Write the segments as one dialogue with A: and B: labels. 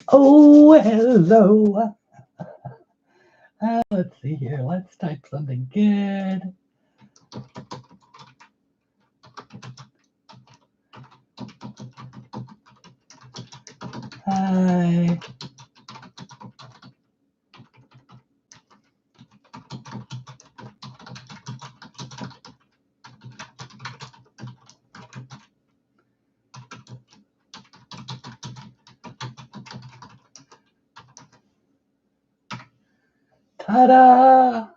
A: Oh, hello. Let's see here. Let's type something good. Hi. Ta-da!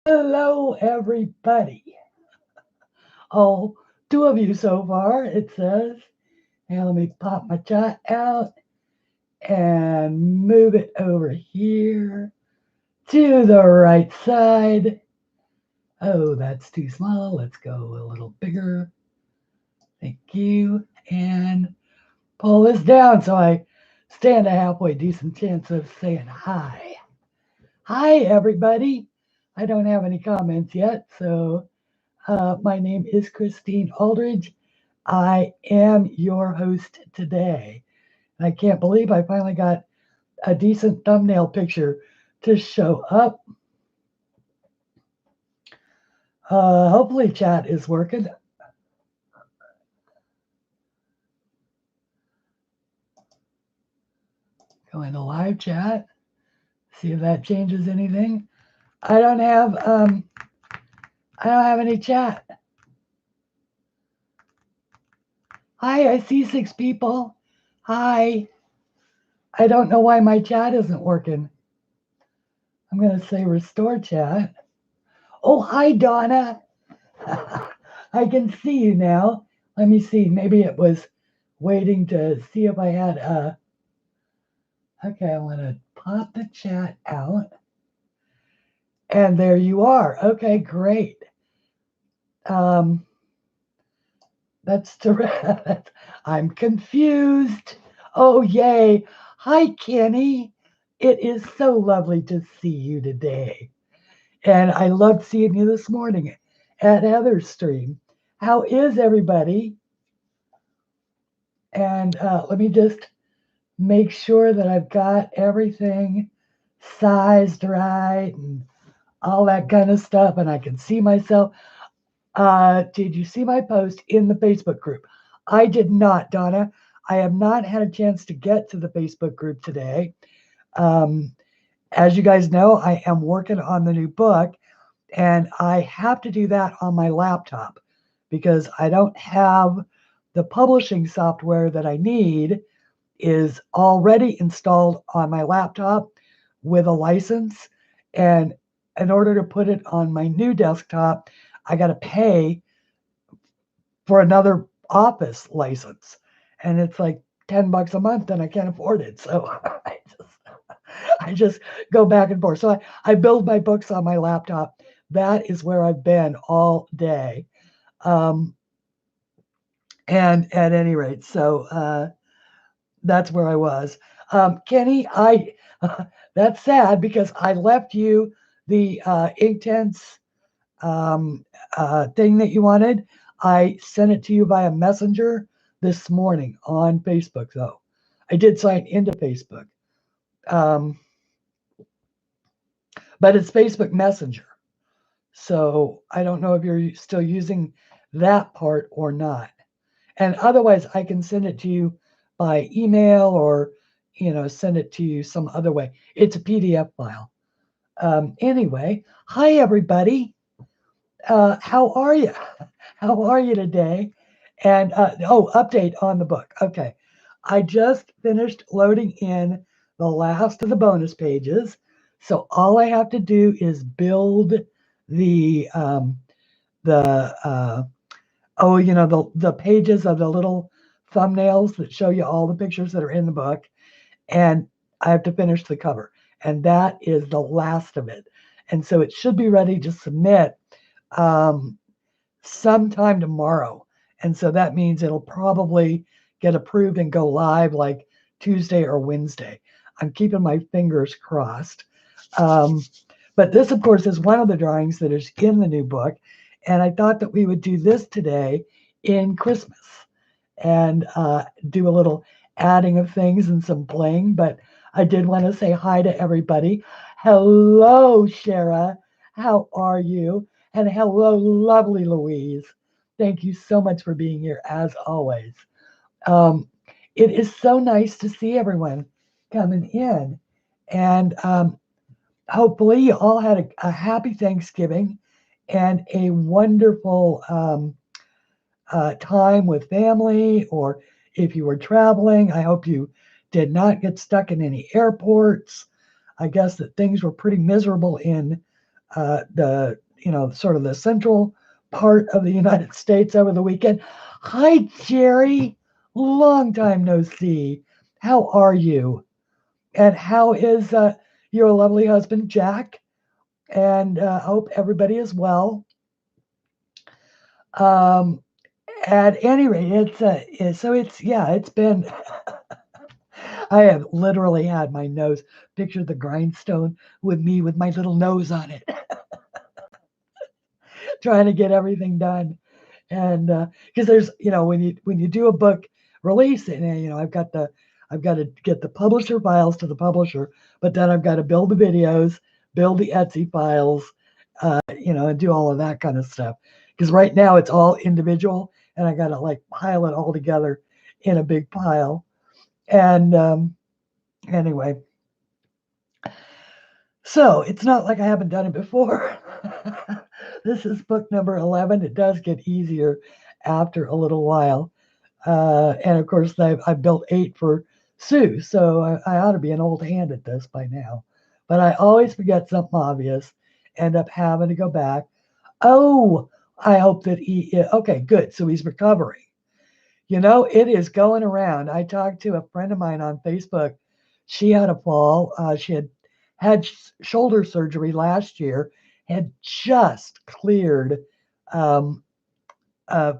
A: Hello, everybody. Oh, two of you so far, it says. Now let me pop my chat out and move it over here to the right side. Oh, that's too small. Let's go a little bigger. Thank you. And pull this down so I stand a halfway decent chance of saying hi. Hi, everybody. I don't have any comments yet, so my name is Christine Aldridge. I am your host today. And I can't believe I finally got a decent thumbnail picture to show up. Hopefully chat is working. Go into live chat. See if that changes anything. I don't have any chat. Hi, I see 6 people. Hi. I don't know why my chat isn't working. I'm going to say restore chat. Oh, hi, Donna. I can see you now. Let me see. Maybe it was waiting to see if I had a... Okay, I want to pop the chat out. And there you are. Okay, great. That's terrific. I'm confused. Oh, yay. Hi, Kenny. It is so lovely to see you today. And I loved seeing you this morning at Heather's stream. How is everybody? And let me just make sure that I've got everything sized right and all that kind of stuff. And I can see myself. Did you see my post in the Facebook group? I did not, Donna. I have not had a chance to get to the Facebook group today. As you guys know, I am working on the new book, and I have to do that on my laptop because I don't have the publishing software that I need is already installed on my laptop with a license. And in order to put it on my new desktop, I got to pay for another Office license. And it's like $10 a month and I can't afford it. So I just go back and forth. So I build my books on my laptop. That is where I've been all day. And at any rate, so that's where I was. Kenny, that's sad because I left you the Inktense thing that you wanted. I sent it to you via Messenger this morning on Facebook, though. I did sign into Facebook. But it's Facebook Messenger. So I don't know if you're still using that part or not. And otherwise, I can send it to you by email or, send it to you some other way. It's a PDF file. Anyway, hi, everybody. How are you? How are you today? And, update on the book. Okay. I just finished loading in the last of the bonus pages. So all I have to do is build the pages of the little thumbnails that show you all the pictures that are in the book. And I have to finish the cover. And that is the last of it. And so it should be ready to submit sometime tomorrow. And so that means it'll probably get approved and go live like Tuesday or Wednesday. I'm keeping my fingers crossed. But this, of course, is one of the drawings that is in the new book. And I thought that we would do this today in Christmas. and do a little adding of things and some bling. But I did want to say hi to everybody. Hello, Shara. How are you? And hello, lovely Louise. Thank you so much for being here, as always. Um, it is so nice to see everyone coming in. And hopefully, you all had a happy Thanksgiving and a wonderful time with family, or if you were traveling, I hope you did not get stuck in any airports. I guess that things were pretty miserable in the, sort of the central part of the United States over the weekend. Hi, Jerry. Long time no see. How are you? And how is your lovely husband, Jack? And hope everybody is well. Um, at any rate, it's been. I have literally had my nose. Picture the grindstone with me with my little nose on it, trying to get everything done. And because there's, when you do a book release, and I've got to get the publisher files to the publisher, but then I've got to build the videos, build the Etsy files, and do all of that kind of stuff. Because right now it's all individual, and I got to like pile it all together in a big pile. And anyway, so it's not like I haven't done it before. This is book number 11. It does get easier after a little while. And of course, I've built 8 for Sue, so I ought to be an old hand at this by now. But I always forget something obvious, end up having to go back. Oh, I hope that okay, good. So he's recovering. It is going around. I talked to a friend of mine on Facebook. She had a fall. She had shoulder surgery last year, had just cleared um,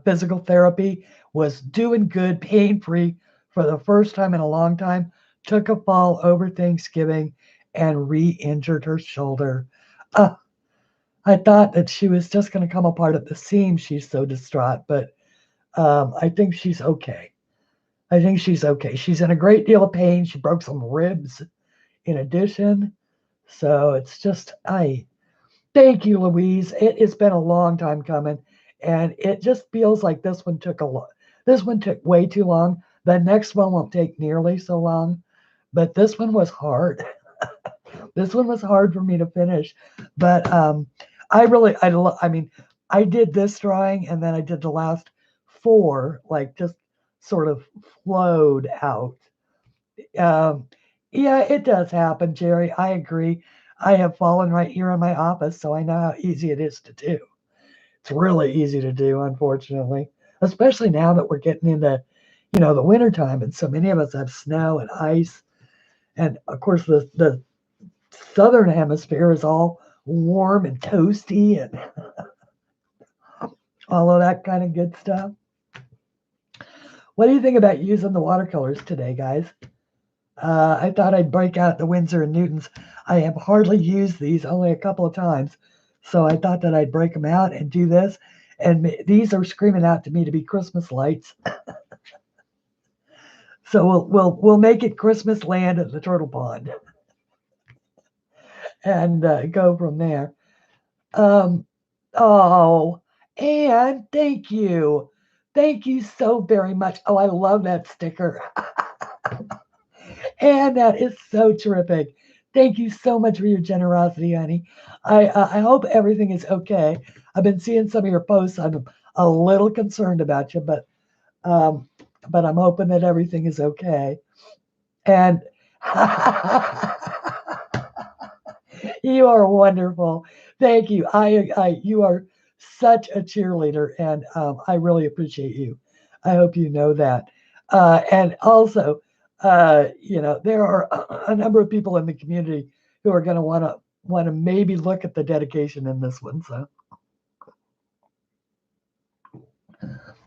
A: physical therapy, was doing good, pain-free for the first time in a long time, took a fall over Thanksgiving and re-injured her shoulder. I thought that she was just going to come apart at the seams. She's so distraught, but I think she's okay. I think she's okay. She's in a great deal of pain. She broke some ribs in addition. So it's just, thank you, Louise. It has been a long time coming, and it just feels like this one took this one took way too long. The next one won't take nearly so long, but this one was hard. This one was hard for me to finish, but I mean, I did this drawing, and then I did the last 4, like just sort of flowed out. Um, yeah, it does happen, Jerry. I agree. I have fallen right here in my office, so I know how easy it is to do. It's really easy to do, unfortunately, especially now that we're getting into, the winter time, and so many of us have snow and ice, and of course the southern hemisphere is all warm and toasty and all of that kind of good stuff. What do you think about using the watercolors today, guys? I thought I'd break out the Winsor and Newtons. I have hardly used these, only a couple of times. So I thought that I'd break them out and do this. And these are screaming out to me to be Christmas lights. So we'll make it Christmas land at the Turtle Pond, and go from there. Oh, and thank you. Thank you so very much. Oh, I love that sticker. And that is so terrific. Thank you so much for your generosity, honey. I hope everything is okay. I've been seeing some of your posts. I'm a little concerned about you, um, but I'm hoping that everything is okay. And you are wonderful. Thank you. You are such a cheerleader, and I really appreciate you. I hope you know that. And also, there are a number of people in the community who are going to want to maybe look at the dedication in this one. So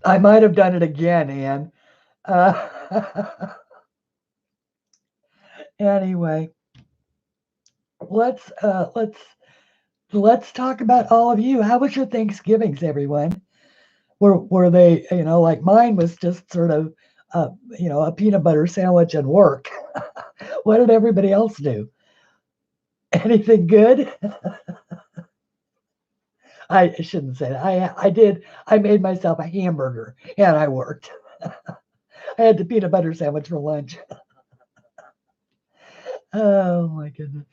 A: I might have done it again, Anne. Anyway, let's let's talk about all of you. How was your Thanksgivings, everyone? were they, like mine was just sort of, a peanut butter sandwich and work. What did everybody else do? Anything good? I shouldn't say that. I did. I made myself a hamburger and I worked. I had the peanut butter sandwich for lunch. Oh my goodness.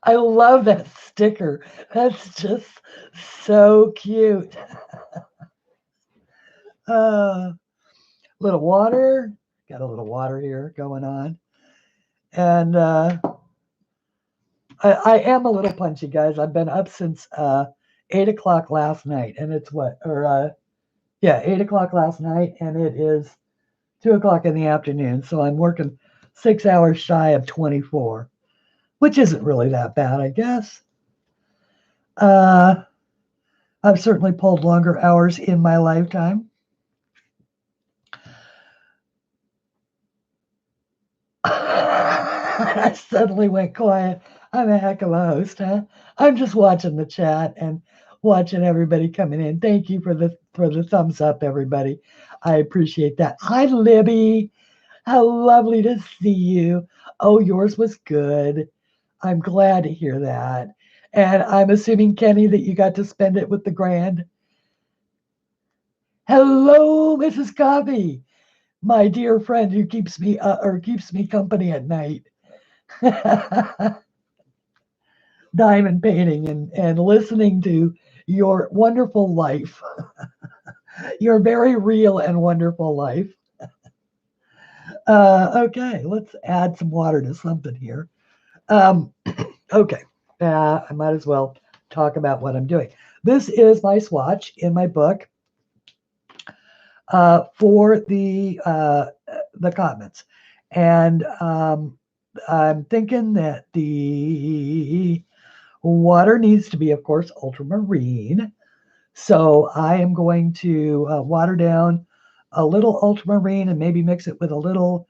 A: I love that sticker. That's just so cute. Little water. Got a little water here going on. And I am a little punchy, guys. I've been up since 8 o'clock last night. And it's what? Yeah, 8 o'clock last night. And it is 2 o'clock in the afternoon. So I'm working 6 hours shy of 24, which isn't really that bad, I guess. I've certainly pulled longer hours in my lifetime. I suddenly went quiet. I'm a heck of a host, huh? I'm just watching the chat and watching everybody coming in. Thank you for the thumbs up, everybody. I appreciate that. Hi, Libby. How lovely to see you. Oh, yours was good. I'm glad to hear that. And I'm assuming, Kenny, that you got to spend it with the grand. Hello, Mrs. Coffee, my dear friend who keeps me company at night. Diamond painting and listening to your wonderful life, your very real and wonderful life. Okay, let's add some water to something here. Okay, I might as well talk about what I'm doing. This is my swatch in my book for the continents, and I'm thinking that the water needs to be, of course, ultramarine. So I am going to water down a little ultramarine and maybe mix it with a little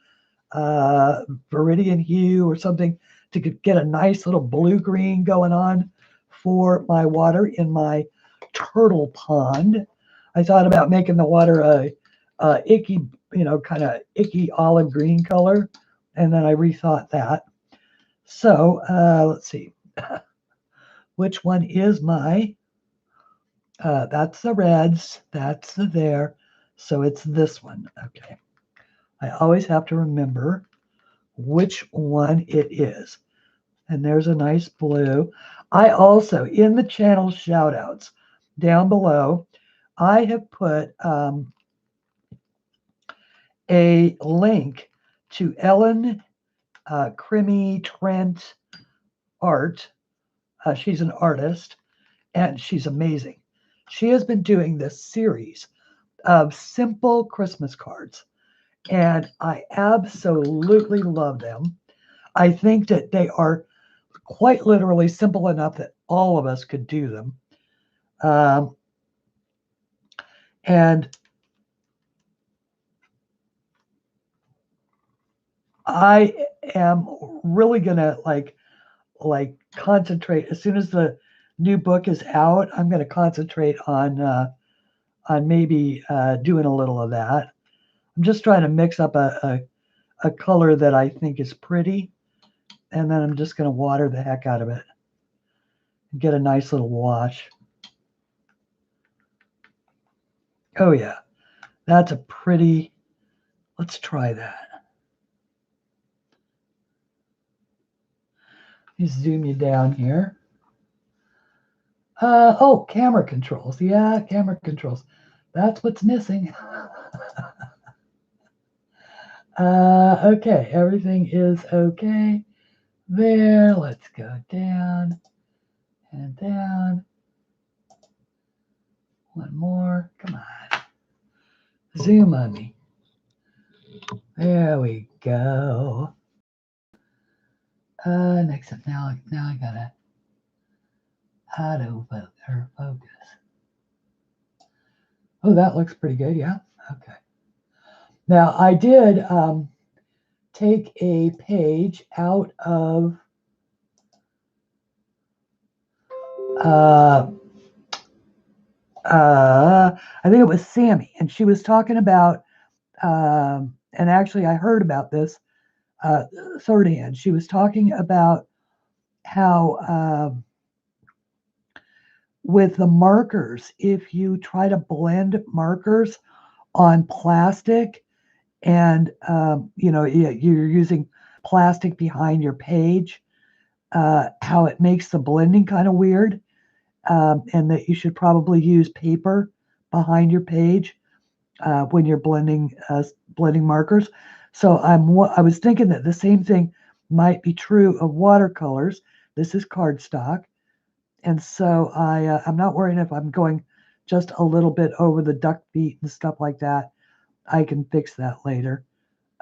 A: viridian hue or something to get a nice little blue-green going on for my water in my turtle pond. I thought about making the water a icky, kind of icky olive green color, and then I rethought that. So let's see. Which one is my, that's the reds, that's the there, so it's this one. Okay. I always have to remember which one it is. And there's a nice blue. I also, in the channel shout outs down below, I have put a link to Ellen CRIMI-TRENT art. She's an artist and she's amazing. She has been doing this series of simple Christmas cards, and I absolutely love them. I think that they are quite literally simple enough that all of us could do them. And I am really gonna like concentrate as soon as the new book is out. I'm gonna concentrate on maybe doing a little of that. I'm just trying to mix up a color that I think is pretty, and then I'm just gonna water the heck out of it and get a nice little wash. Oh yeah, that's a pretty. Let's try that. Let me zoom you down here. Oh, camera controls. Yeah, camera controls. That's what's missing. Okay, everything is okay there. Let's go down and down. One more. Come on. Zoom on me. There we go. Next up, now I gotta auto focus. Oh, that looks pretty good. Yeah. Okay. Now I did take a page out of I think it was Sammy, and she was talking about, and actually I heard about this third hand. She was talking about how with the markers, if you try to blend markers on plastic, and you're using plastic behind your page, how it makes the blending kind of weird, and that you should probably use paper behind your page when you're blending markers. So I was thinking that the same thing might be true of watercolors. This is cardstock, and so I'm not worrying if I'm going just a little bit over the duck feet and stuff like that. I can fix that later,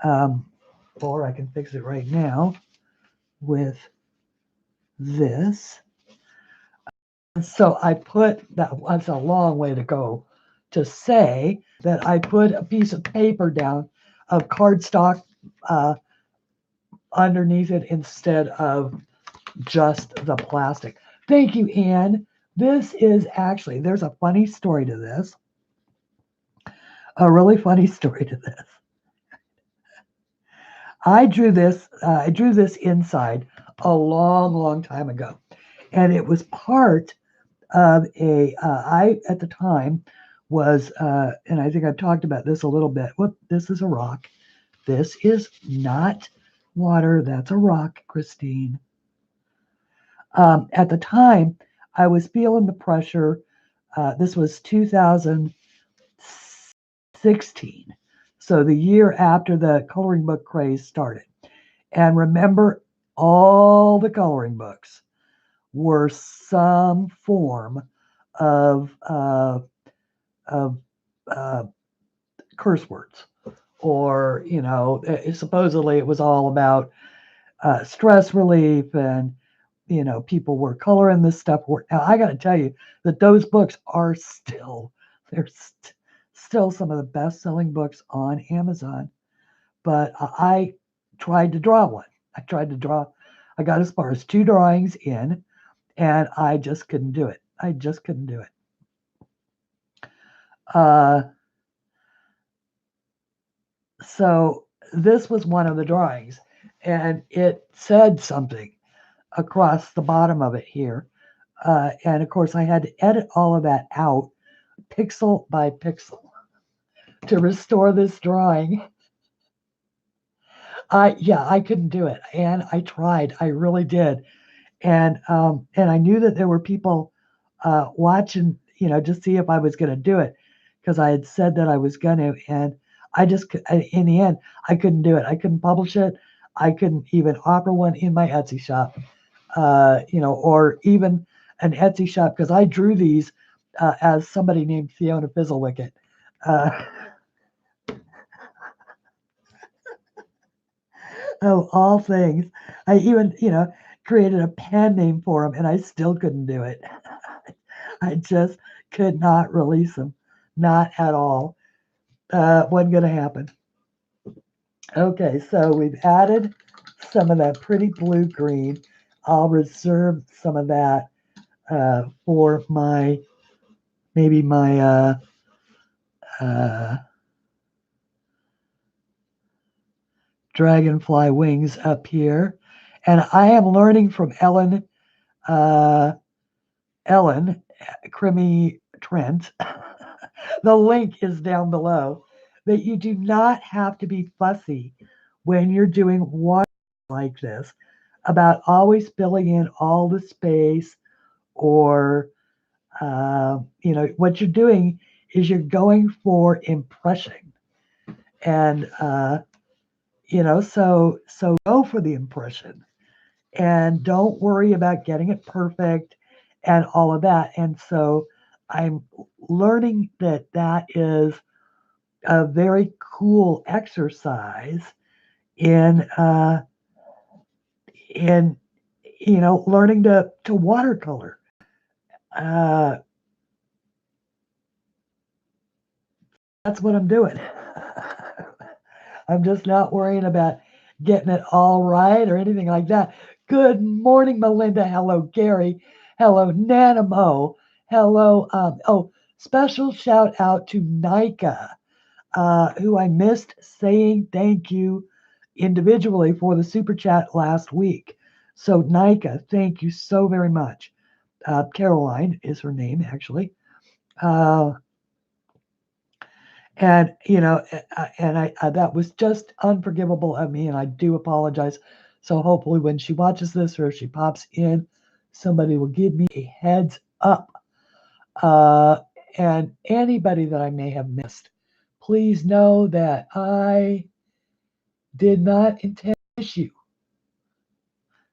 A: or I can fix it right now with this. So I put that's a long way to go to say that I put a piece of paper down of cardstock underneath it instead of just the plastic. Thank you, Anne. This is actually, there's a funny story to this, a really funny story to this. I drew this inside a long, long time ago, and it was part of I at the time was, and I think I've talked about this a little bit. Whoop, this is a rock. This is not water. That's a rock, Christine. At the time, I was feeling the pressure. This was 2016, so the year after the coloring book craze started. And remember, all the coloring books were some form of curse words, or supposedly it was all about stress relief, and people were coloring this stuff. Now I got to tell you that those books are still still some of the best-selling books on Amazon. But I tried to draw one. I got as far as 2 drawings in, and I just couldn't do it. So this was one of the drawings, and it said something across the bottom of it here. And of course, I had to edit all of that out pixel by pixel to restore this drawing. I couldn't do it, and I tried. I really did, and I knew that there were people watching, just see if I was going to do it, because I had said that I was going to, and I just, in the end, I couldn't do it. I couldn't publish it. I couldn't even offer one in my Etsy shop, or even an Etsy shop, because I drew these as somebody named FIONA Fizzlewicket. Oh, all things. I even, created a pen name for them, and I still couldn't do it. I just could not release them. Not at all. Wasn't going to happen. Okay, so we've added some of that pretty blue-green. I'll reserve some of that for maybe my dragonfly wings up here. And I am learning from Ellen CRIMI-TRENT. The link is down below, that you do not have to be fussy when you're doing water like this about always filling in all the space, or what you're doing is you're going for impression, and so go for the impression, and don't worry about getting it perfect and all of that. And so I'm learning that is a very cool exercise in learning to watercolor. That's what I'm doing. I'm just not worrying about getting it all right or anything like that. Good morning, Melinda. Hello, Gary. Hello, Nana Mo. Hello. Special shout out to Nika, who I missed saying thank you individually for the super chat last week. So, Nika, thank you so very much. Caroline is her name, actually. And I that was just unforgivable of me, and I do apologize. So hopefully, when she watches this or if she pops in, somebody will give me a heads up. Uh, and anybody that I may have missed, please know that I did not intend to miss you.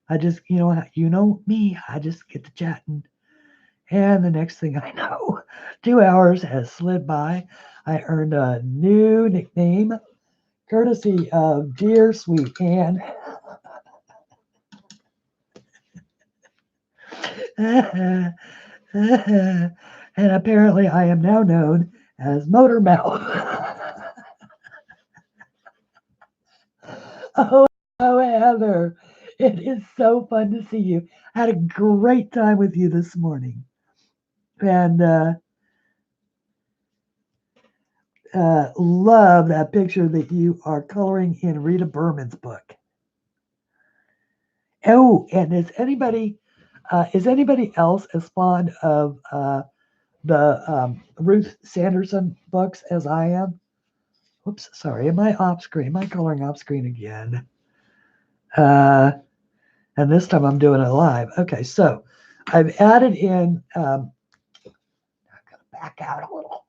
A: I just, me, I just get to chatting. And the next thing I know, 2 hours has slid by. I earned a new nickname, courtesy of dear sweet Anne. And apparently I am now known as Motor Mouth. Oh, Heather, it is so fun to see you. I had a great time with you this morning. And love that picture that you are coloring in Rita Berman's book. Oh, and is anybody else as fond of the Ruth Sanderson books as I am? Oops, sorry. Am I off screen? Am I coloring off screen again? And this time I'm doing it live. Okay, so I've added in. I'm gonna back out a little.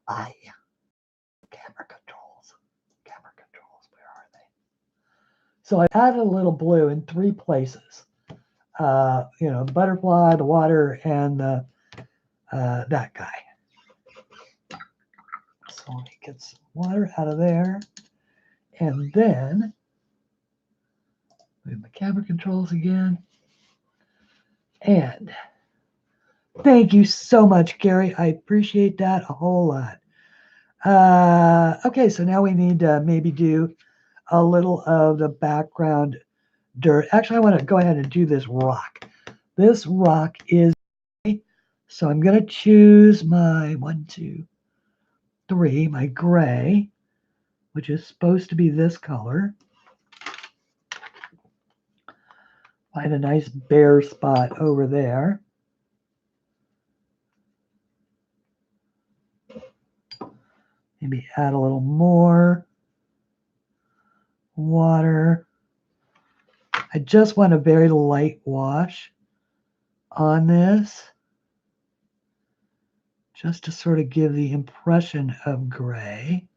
A: Camera controls. Camera controls. Where are they? So I added a little blue in 3 places. The butterfly, the water, and that guy. So let me get some water out of there. And then move my camera controls again. And thank you so much, Gary. I appreciate that a whole lot. Okay, so now we need to maybe do a little of the background dirt. Actually, I want to go ahead and do this rock. This rock is, so I'm going to choose my 1, 2, 3, my gray, which is supposed to be this color. Find a nice bare spot over there. Maybe add a little more water. I just want a very light wash on this, just to sort of give the impression of gray.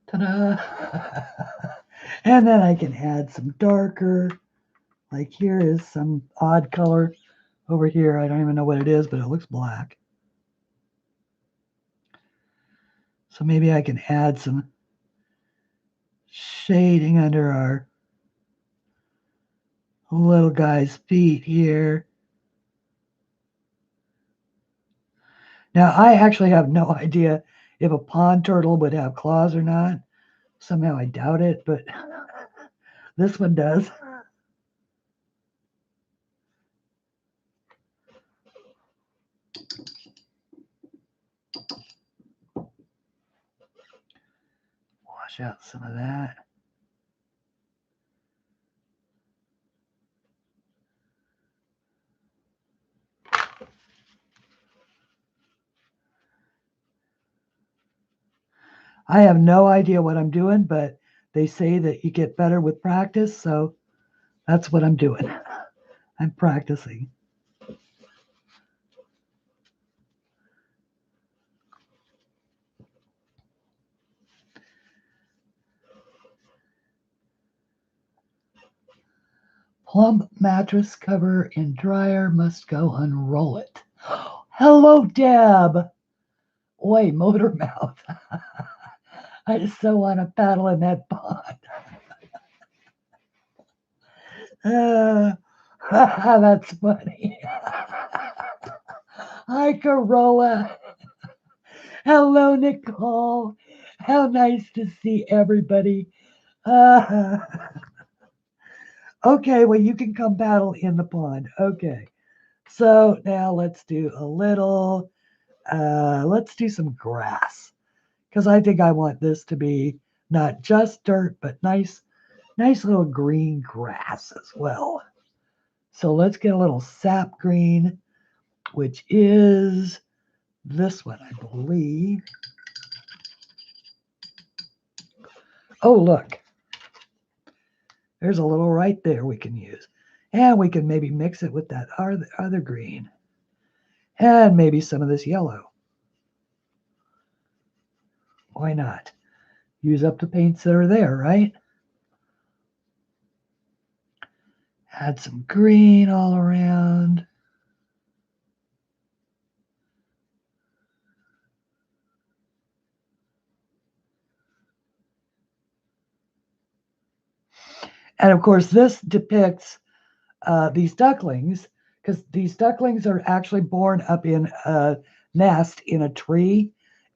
A: Ta-da! And then I can add some darker, like here is some odd color over here. I don't even know what it is, but it looks black. So maybe I can add some shading under our little guy's feet here. Now, I actually have no idea if a pond turtle would have claws or not. Somehow I doubt it, but this one does. Wash out some of that. I have no idea what I'm doing, but they say that you get better with practice, so that's what I'm doing. I'm practicing. Plump mattress cover in dryer, must go unroll it. Hello, Deb. Oi, motor mouth. I just so want to paddle in that pond. That's funny. Hi, Corolla. Hello, Nicole. How nice to see everybody. Okay, well, you can come paddle in the pond. Okay. So now let's do a little, let's do some grass. Because I think I want this to be not just dirt, but nice little green grass as well. So let's get a little sap green, which is this one, I believe. Oh, look. There's a little right there we can use. And we can maybe mix it with that other green. And maybe some of this yellow. Why not? Use up the paints that are there, right? Add some green all around. And of course, this depicts these ducklings, because these ducklings are actually born up in a nest in a tree.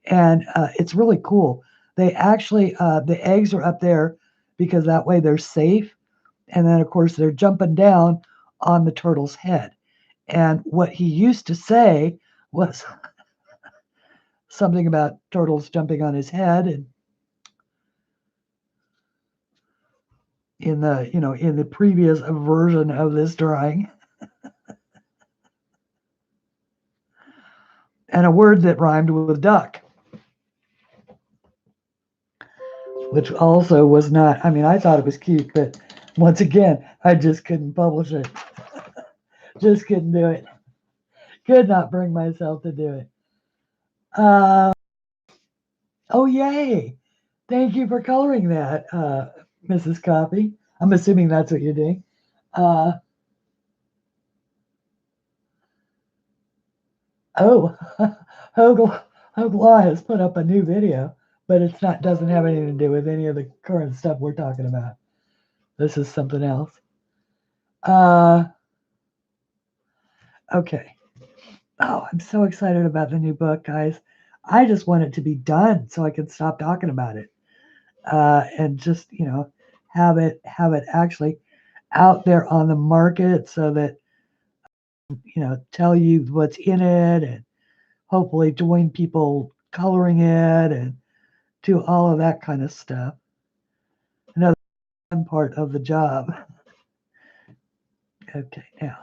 A: And it's really cool. They actually, the eggs are up there because that way they're safe. And then, of course, they're jumping down on the turtle's head. And what he used to say was something about turtles jumping on his head. And in the, in the previous version of this drawing. And a word that rhymed with duck, which also was not, I mean, I thought it was cute, but once again, I just couldn't publish it. Just couldn't do it. Could not bring myself to do it. Oh, yay. Thank you for coloring that, Mrs. Coffee. I'm assuming that's what you're doing. Oh, Hoglaw has put up a new video, but it's not, doesn't have anything to do with any of the current stuff we're talking about. This is something else. Okay. Oh, I'm so excited about the new book, guys. I just want it to be done so I can stop talking about it. And just, have it actually out there on the market so that, tell you what's in it and hopefully join people coloring it and do all of that kind of stuff. Another fun part of the job. Okay, now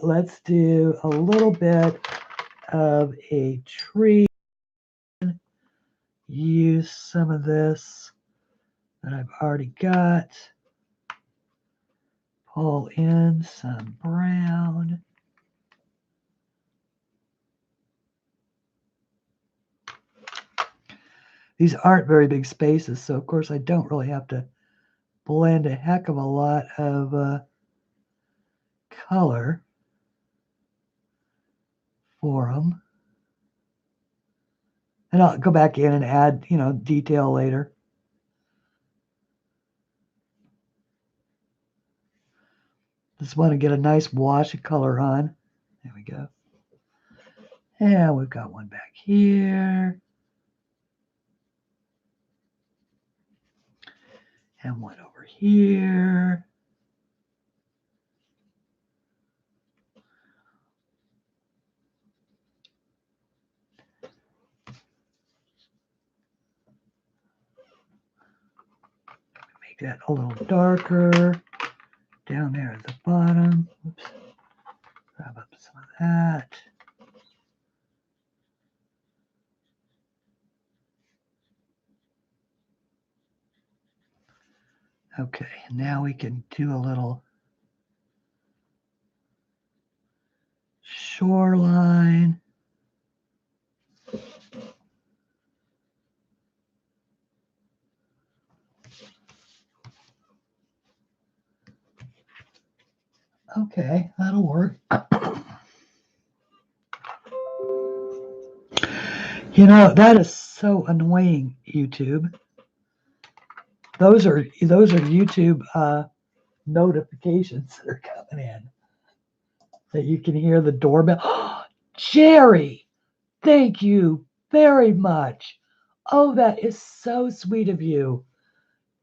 A: let's do a little bit of a tree. Use some of this that I've already got. Pull in some brown. These aren't very big spaces, so of course I don't really have to blend a heck of a lot of color for them. And I'll go back in and add, detail later. Just want to get a nice wash of color on. There we go. And we've got one back here. And one over here. Make that a little darker. Down there at the bottom. Oops. Grab up some of that. Okay, now we can do a little shoreline. Okay, that'll work. You know, that is so annoying, YouTube. Those are YouTube notifications that are coming in. That you can hear the doorbell. Jerry, thank you very much. Oh, that is so sweet of you.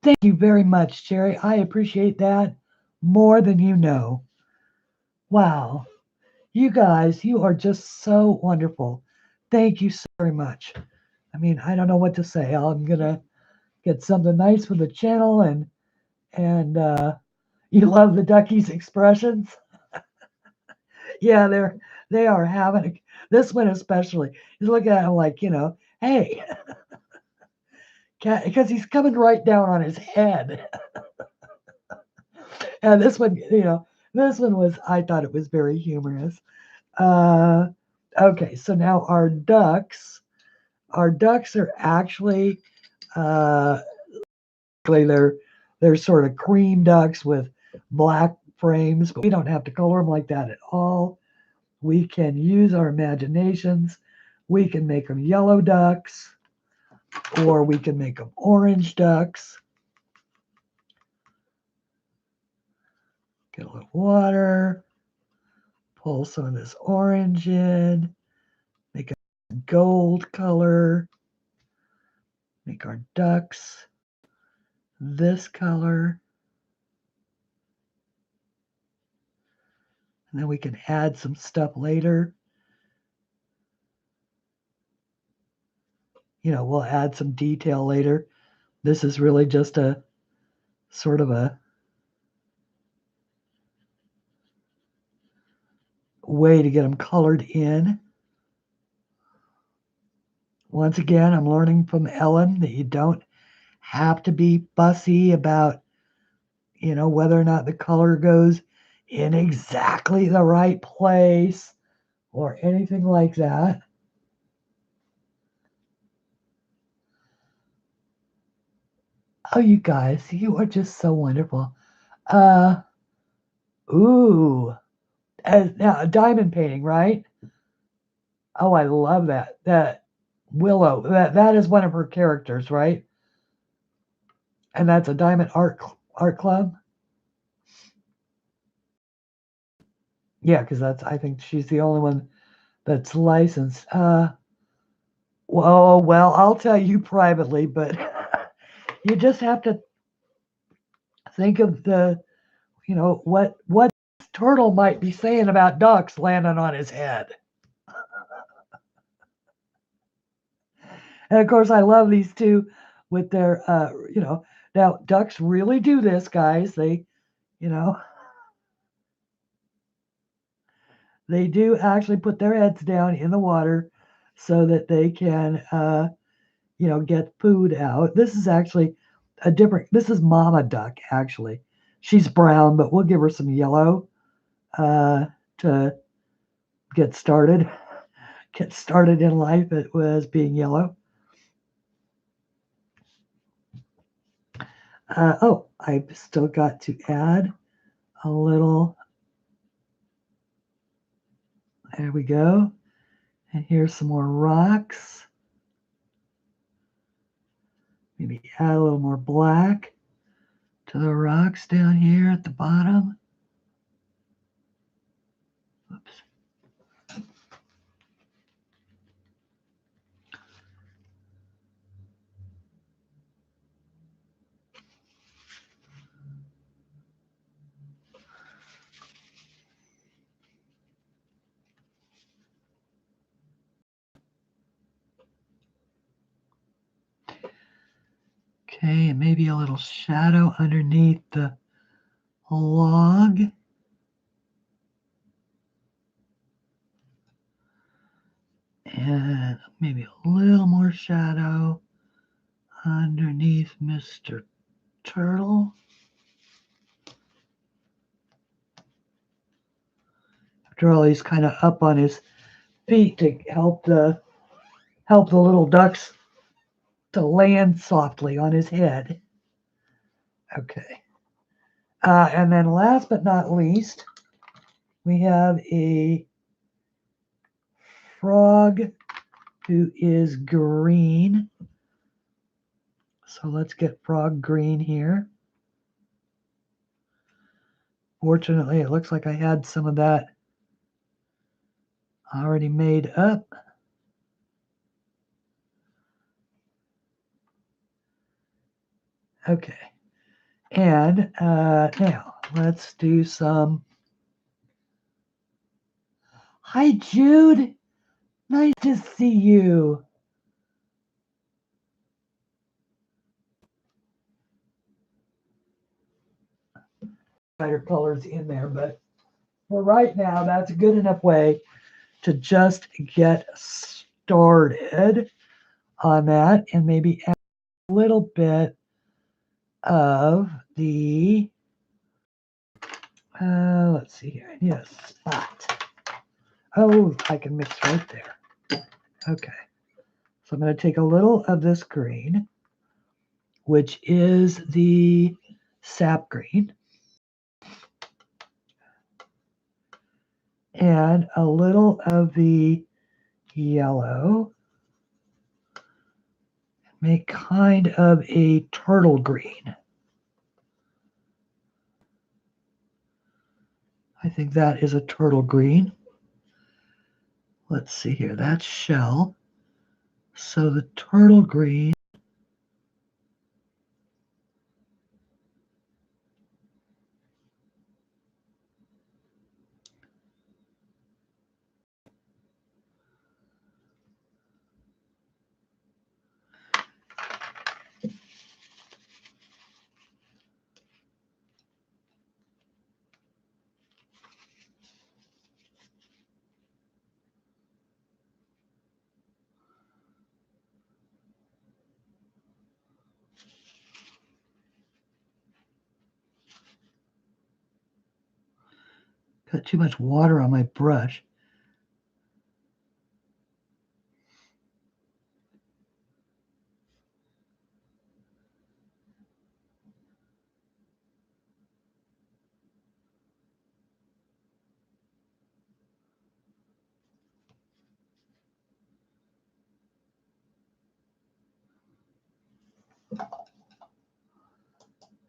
A: Thank you very much, Jerry. I appreciate that more than you know. Wow. You guys, you are just so wonderful. Thank you so very much. I mean, I don't know what to say. I'm gonna get something nice for the channel, and you love the duckies expressions. Yeah, they are having this one especially. He's looking at him like, hey, because he's coming right down on his head. And this one, this one was, I thought it was very humorous. Okay, so now our ducks are actually, they're sort of cream ducks with black frames, but we don't have to color them like that at all. We can use our imaginations. We can make them yellow ducks, or we can make them orange ducks. Get a little water, pull some of this orange in, make a gold color, make our ducks this color. And then we can add some stuff later. We'll add some detail later. This is really just a sort of a way to get them colored in. Once again, I'm learning from Ellen that you don't have to be fussy about, whether or not the color goes in exactly the right place or anything like that. Oh, you guys, you are just so wonderful. Ooh, now a diamond painting, right? Oh, I love that. That Willow, that is one of her characters, right? And that's a diamond art club. Yeah, because I think she's the only one that's licensed. Well, I'll tell you privately, but you just have to think of the, what turtle might be saying about ducks landing on his head. And of course, I love these two with their, now ducks really do this, guys. They, they do actually put their heads down in the water so that they can, get food out. This is actually this is Mama Duck, actually. She's brown, but we'll give her some yellow to get started. Get started in life as being yellow. I've still got to add a little. There we go. And here's some more rocks. Maybe add a little more black to the rocks down here at the bottom. Oops. Okay, and maybe a little shadow underneath the log. And maybe a little more shadow underneath Mr. Turtle. After all, he's kind of up on his feet to help the little ducks to land softly on his head. Okay. And then last but not least, we have a frog who is green. So let's get frog green here. Fortunately, it looks like I had some of that already made up. Okay. And now let's do some. Hi, Jude. Nice to see you. Lighter colors in there, but for right now, that's a good enough way to just get started on that, and maybe add a little bit of the, let's see here, I need a spot. Oh, I can mix right there. Okay, so I'm going to take a little of this green, which is the sap green, and a little of the yellow, make kind of a turtle green. I think that is a turtle green. Let's see here, that's shell. So the turtle green. Got too much water on my brush.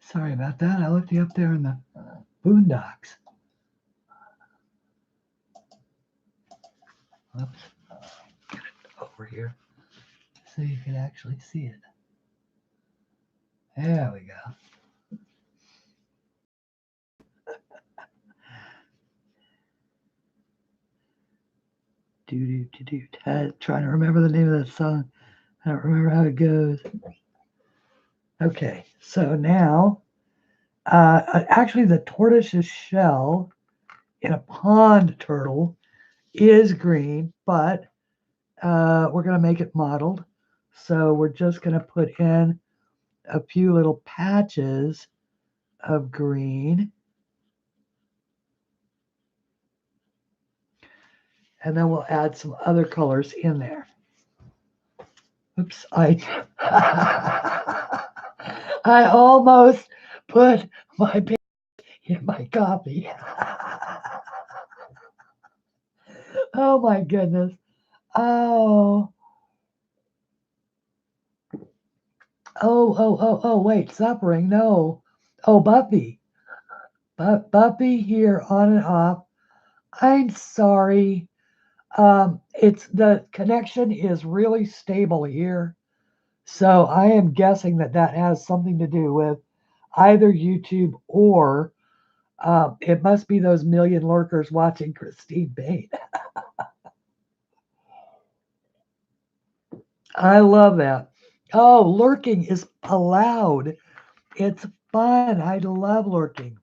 A: Sorry about that. I looked you up there in the boondocks. Oops. Get it over here so you can actually see it. There we go. Trying to remember the name of that song. I don't remember how it goes. Okay, so now, actually the tortoise's shell in a pond turtle is green, but we're going to make it mottled. So we're just going to put in a few little patches of green. And then we'll add some other colors in there. Oops, I almost put my pen in my coffee. Oh my goodness. Oh. Oh, wait, suffering, no. Oh, Buffy. Buffy here on and off. I'm sorry. It's the connection is really stable here. So I am guessing that that has something to do with either YouTube or it must be those million lurkers watching Christine Bate. I love that. Oh, lurking is allowed. It's fun. I love lurking.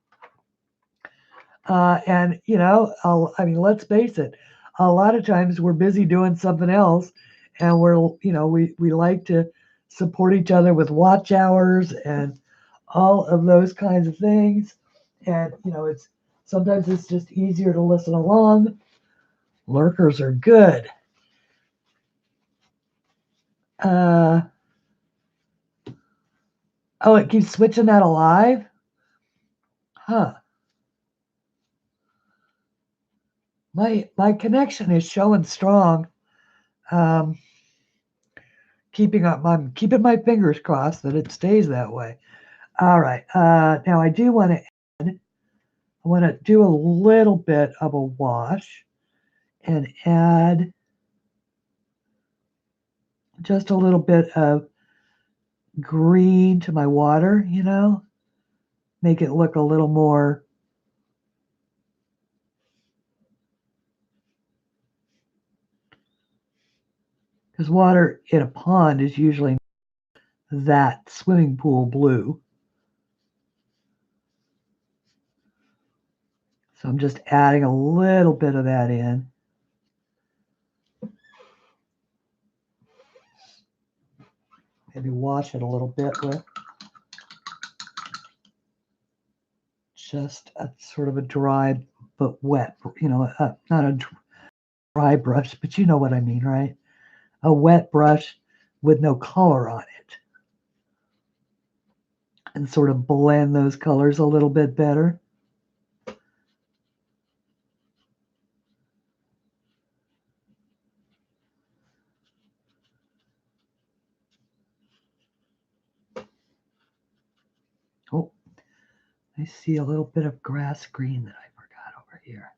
A: And, you know, I mean, let's face it. A lot of times we're busy doing something else and we're, you know, we like to support each other with watch hours and all of those kinds of things. And, you know, sometimes it's just easier to listen along. Lurkers are good. Oh, it keeps switching that alive? Huh. My connection is showing strong. I'm keeping my fingers crossed that it stays that way. All right. Now I do want to add, I want to do a little bit of a wash and add just a little bit of green to my water, you know, make it look a little more because water in a pond is usually that swimming pool blue. So I'm just adding a little bit of that in. Maybe wash it a little bit with just a sort of a dry but wet, you know, not a dry brush, but you know what I mean, right? A wet brush with no color on it. And sort of blend those colors a little bit better. Oh, I see a little bit of grass green that I forgot over here.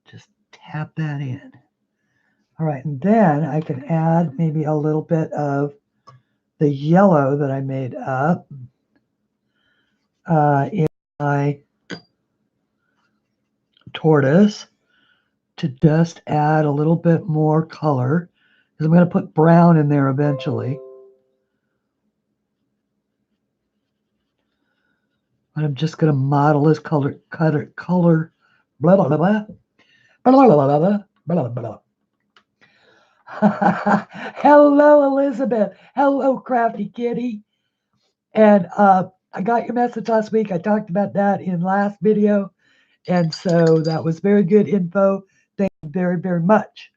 A: Just tap that in. All right, and then I can add maybe a little bit of the yellow that I made up in my tortoise to just add a little bit more color, because I'm going to put brown in there eventually. But I'm just going to model this color, blah, blah, blah, blah, blah, blah, blah, blah, blah. Hello, Elizabeth. Hello, Crafty Kitty. And I got your message last week. I talked about that in last video. And so that was very good info. Thank you very, very much.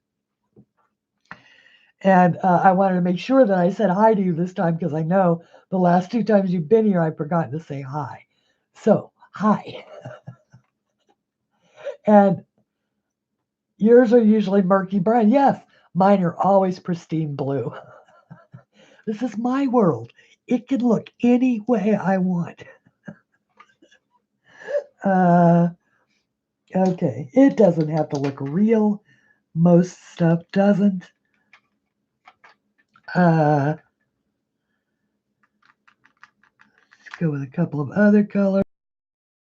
A: And I wanted to make sure that I said hi to you this time because I know the last 2 times you've been here, I've forgotten to say hi. So, hi. And yours are usually murky brown. Yes, mine are always pristine blue. This is my world. It can look any way I want. Okay, it doesn't have to look real. Most stuff doesn't. Let's go with a couple of other colors.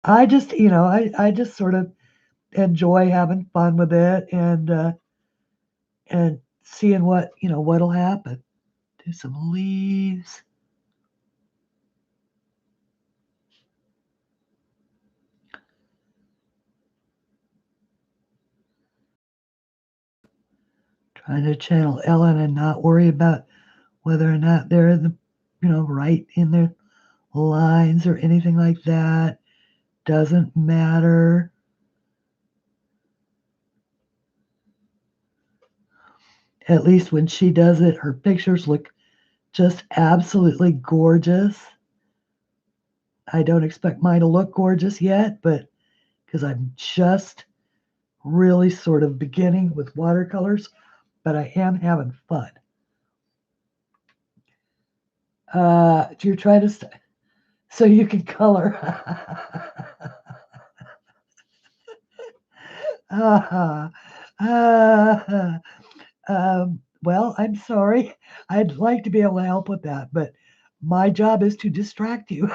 A: I just, you know, I just sort of enjoy having fun with it and seeing what, you know, what'll happen. Do some leaves. Trying to channel Ellen and not worry about whether or not they're in the, you know, right in their lines or anything like that. Doesn't matter. At least when she does it, her pictures look just absolutely gorgeous. I don't expect mine to look gorgeous yet, but because I'm just really sort of beginning with watercolors, but I am having fun. You're trying to, so you can color. Well, I'm sorry. I'd like to be able to help with that, but my job is to distract you.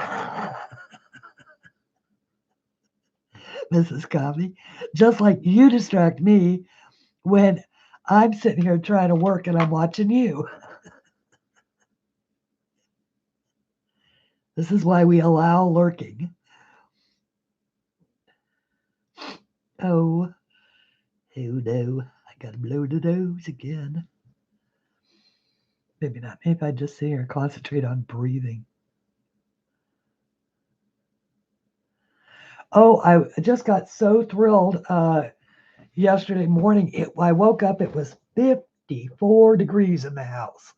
A: Mrs. Coffee, just like you distract me when I'm sitting here trying to work and I'm watching you. This is why we allow lurking. Oh no, I gotta blow the nose again. Maybe not. Maybe I just sit here and concentrate on breathing. Oh, I just got so thrilled yesterday morning. I woke up, it was 54 degrees in the house.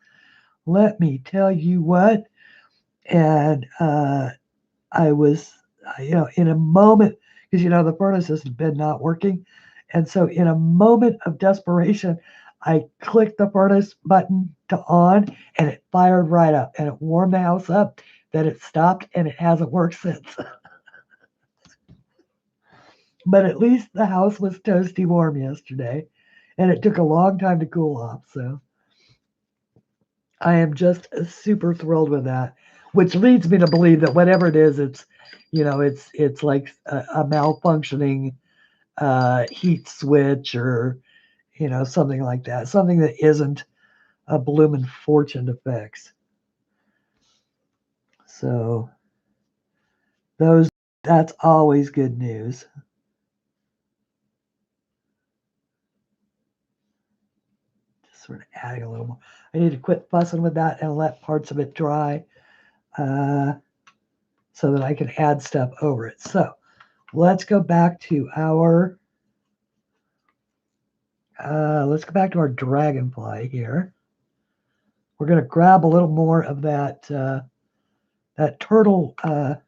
A: Let me tell you what. And I was, you know, in a moment, because, you know, the furnace has been not working. And so in a moment of desperation, I clicked the furnace button, to on, and it fired right up, and it warmed the house up. Then it stopped, and it hasn't worked since. But at least the house was toasty warm yesterday, and it took a long time to cool off. So I am just super thrilled with that, which leads me to believe that whatever it is, it's like a malfunctioning heat switch or something like that, something that isn't a bloomin' fortune to fix. So that's always good news. Just sort of adding a little more. I need to quit fussing with that and let parts of it dry so that I can add stuff over it. So let's go back to our dragonfly here. We're going to grab a little more of that turtle, and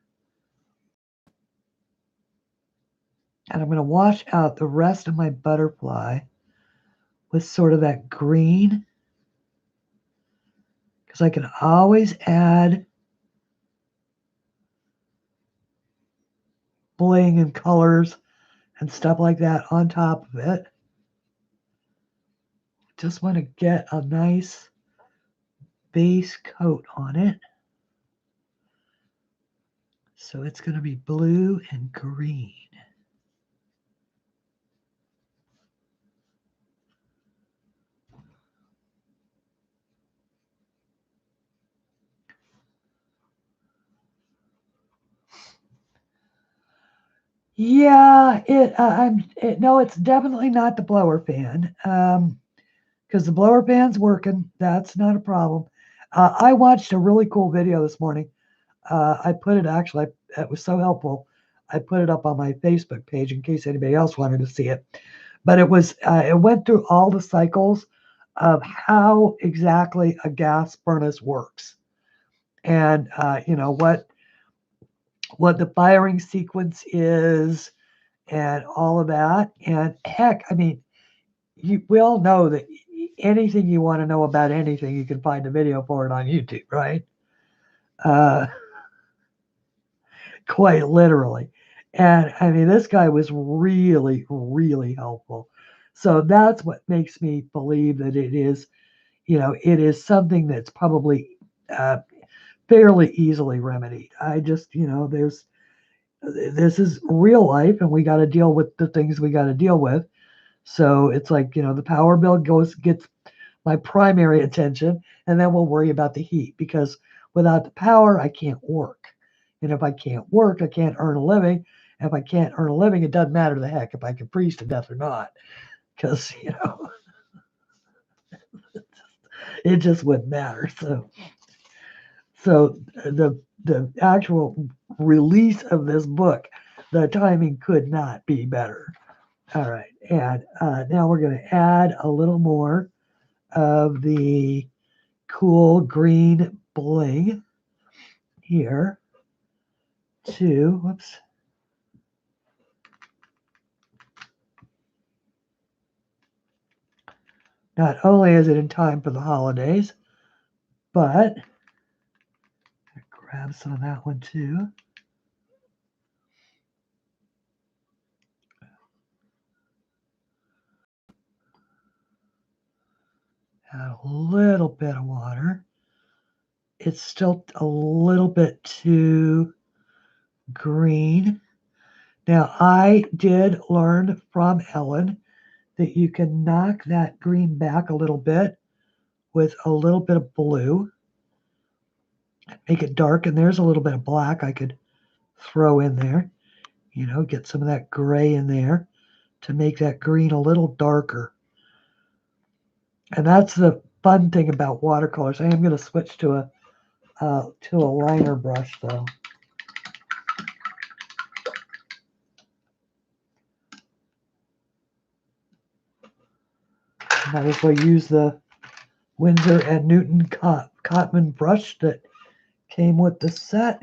A: I'm going to wash out the rest of my butterfly with sort of that green, because I can always add bling and colors and stuff like that on top of it. Just want to get a nice base coat on it. So it's going to be blue and green. Yeah, no, it's definitely not the blower fan, because the blower fan's working. That's not a problem. I watched a really cool video this morning. I put it actually. It was so helpful. I put it up on my Facebook page in case anybody else wanted to see it. But it went through all the cycles of how exactly a gas furnace works, and what the firing sequence is, and all of that. And heck, I mean, we all know that anything you want to know about anything, you can find a video for it on YouTube, right? Quite literally. And I mean, this guy was really, really helpful. So that's what makes me believe that it is something that's probably fairly easily remedied. I just, this is real life, and we got to deal with the things we got to deal with. So it's like, the power bill gets my primary attention, and then we'll worry about the heat, because without the power, I can't work. And if I can't work, I can't earn a living. And if I can't earn a living, it doesn't matter the heck if I can freeze to death or not, because, it just wouldn't matter. So the actual release of this book, the timing could not be better. All right, and now we're going to add a little more of the cool green bling here to, whoops. Not only is it in time for the holidays, but grab some of that one too. Add a little bit of water. It's still a little bit too green. Now, I did learn from Ellen that you can knock that green back a little bit with a little bit of blue. Make it dark, and there's a little bit of black I could throw in there. Get some of that gray in there to make that green a little darker. And that's the fun thing about watercolors. I am going to switch to a liner brush, though. Might as well use the Winsor and Newton Cotman brush that came with the set.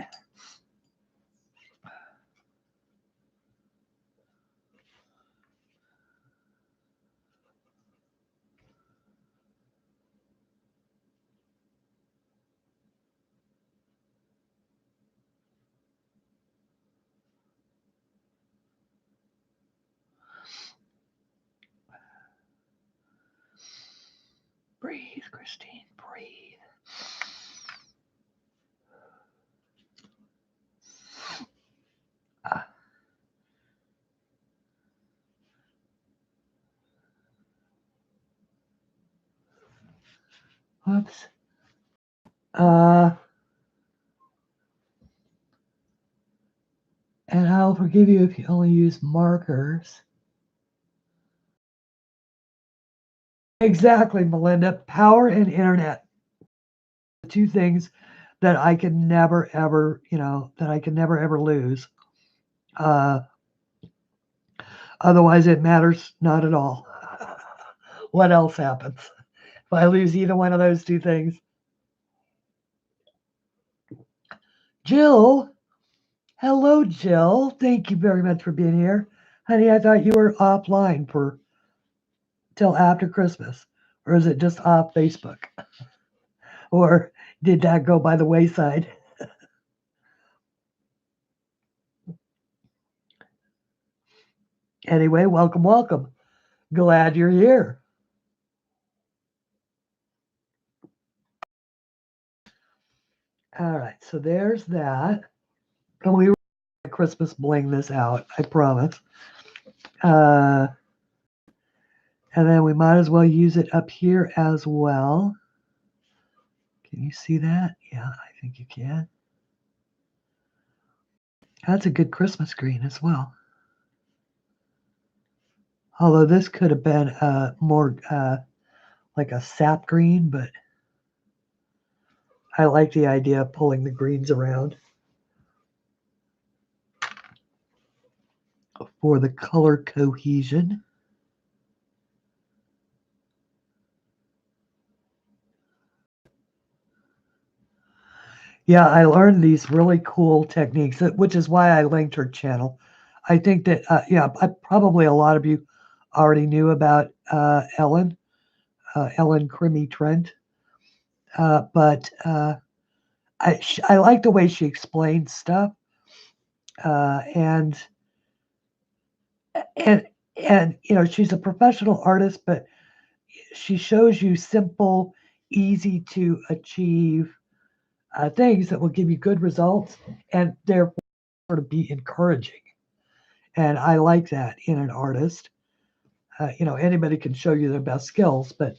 A: Breathe, Christine, breathe. Whoops. And I'll forgive you if you only use markers. Exactly, Melinda. Power and internet. The two things that I can never ever, that I can never ever lose. Otherwise, it matters not at all. What else happens if I lose either one of those two things? Jill. Hello, Jill. Thank you very much for being here. Honey, I thought you were offline for till after Christmas. Or is it just off Facebook? Or did that go by the wayside? Anyway, welcome, welcome. Glad you're here. All right, so there's that. And we were going to Christmas bling this out, I promise. And then we might as well use it up here as well. Can you see that? Yeah, I think you can. That's a good Christmas green as well. Although this could have been more like a sap green, but I like the idea of pulling the greens around for the color cohesion. Yeah, I learned these really cool techniques, which is why I linked her channel. I think that, probably a lot of you already knew about Ellen CRIMI-TRENT. But I like the way she explains stuff. And she's a professional artist, but she shows you simple, easy to achieve things that will give you good results and therefore sort of be encouraging. And I like that in an artist. Anybody can show you their best skills, but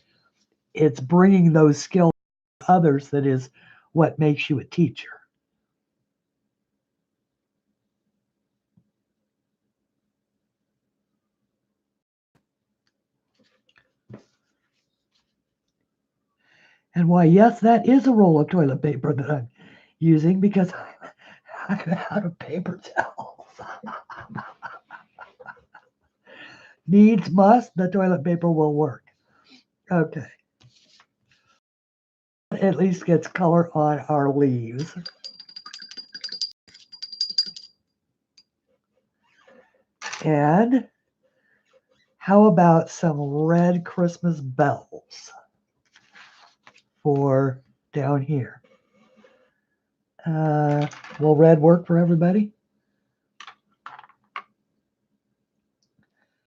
A: it's bringing those skills to others that is what makes you a teacher. And why, yes, that is a roll of toilet paper that I'm using because I'm out of paper towels. Needs must, the toilet paper will work. Okay. At least gets color on our leaves. And how about some red Christmas bells for down here? Will red work for everybody?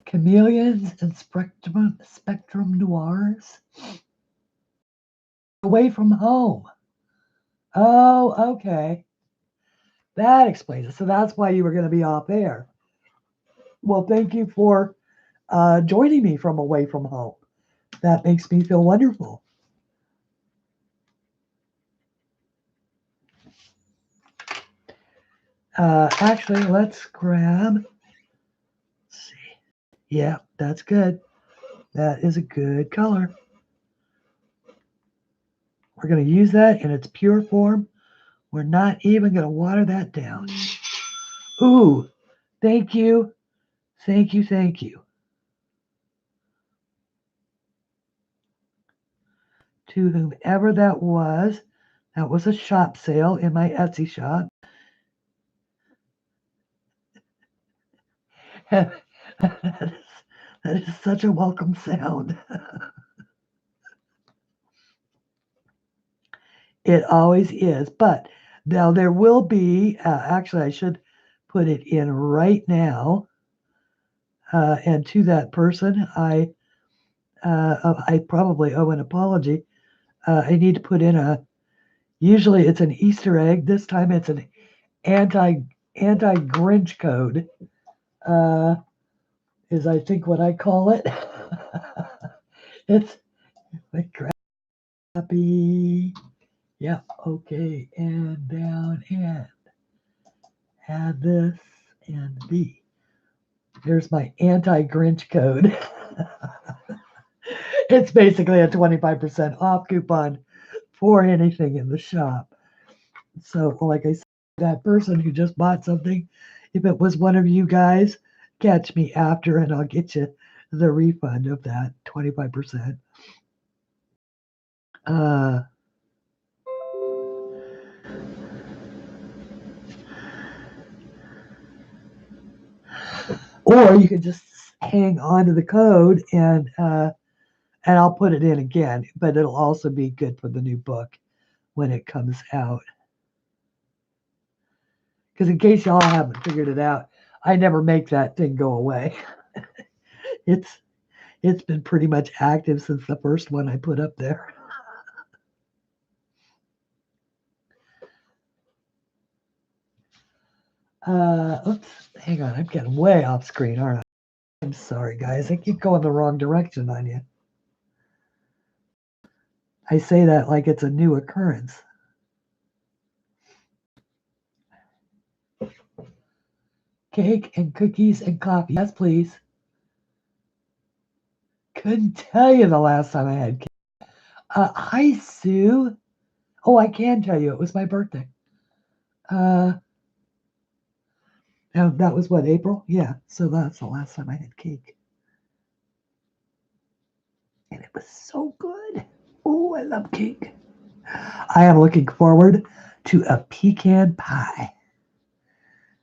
A: Chameleons and spectrum noirs. Away from home. Oh, okay. That explains it. So that's why you were going to be off air. Well, thank you for joining me from away from home. That makes me feel wonderful. Actually, let's grab. Let's see. Yeah, that's good. That is a good color. We're going to use that in its pure form. We're not even going to water that down. Ooh, thank you. Thank you, thank you. To whomever that was a shop sale in my Etsy shop. that is such a welcome sound. It always is. But now there will be, actually, I should put it in right now. And to that person, I I probably owe an apology. I need to put in usually it's an Easter egg. This time it's an anti-Grinch code, is I think what I call it. It's like crappy. Yeah, okay, and down and add this and B. There's my anti-Grinch code. It's basically a 25% off coupon for anything in the shop. So, like I said, that person who just bought something, if it was one of you guys, catch me after and I'll get you the refund of that 25%. Or you could just hang on to the code and I'll put it in again, but it'll also be good for the new book when it comes out. Because in case y'all haven't figured it out, I never make that thing go away. It's been pretty much active since the first one I put up there. Oops, hang on, I'm getting way off screen, aren't I? I'm sorry, guys. I keep going the wrong direction on you. I say that like it's a new occurrence. Cake and cookies and coffee. Yes, please. Couldn't tell you the last time I had cake. Hi, Sue. Oh, I can tell you. It was my birthday. Now that was what, April? Yeah, so that's the last time I had cake. And it was so good. Oh, I love cake. I am looking forward to a pecan pie.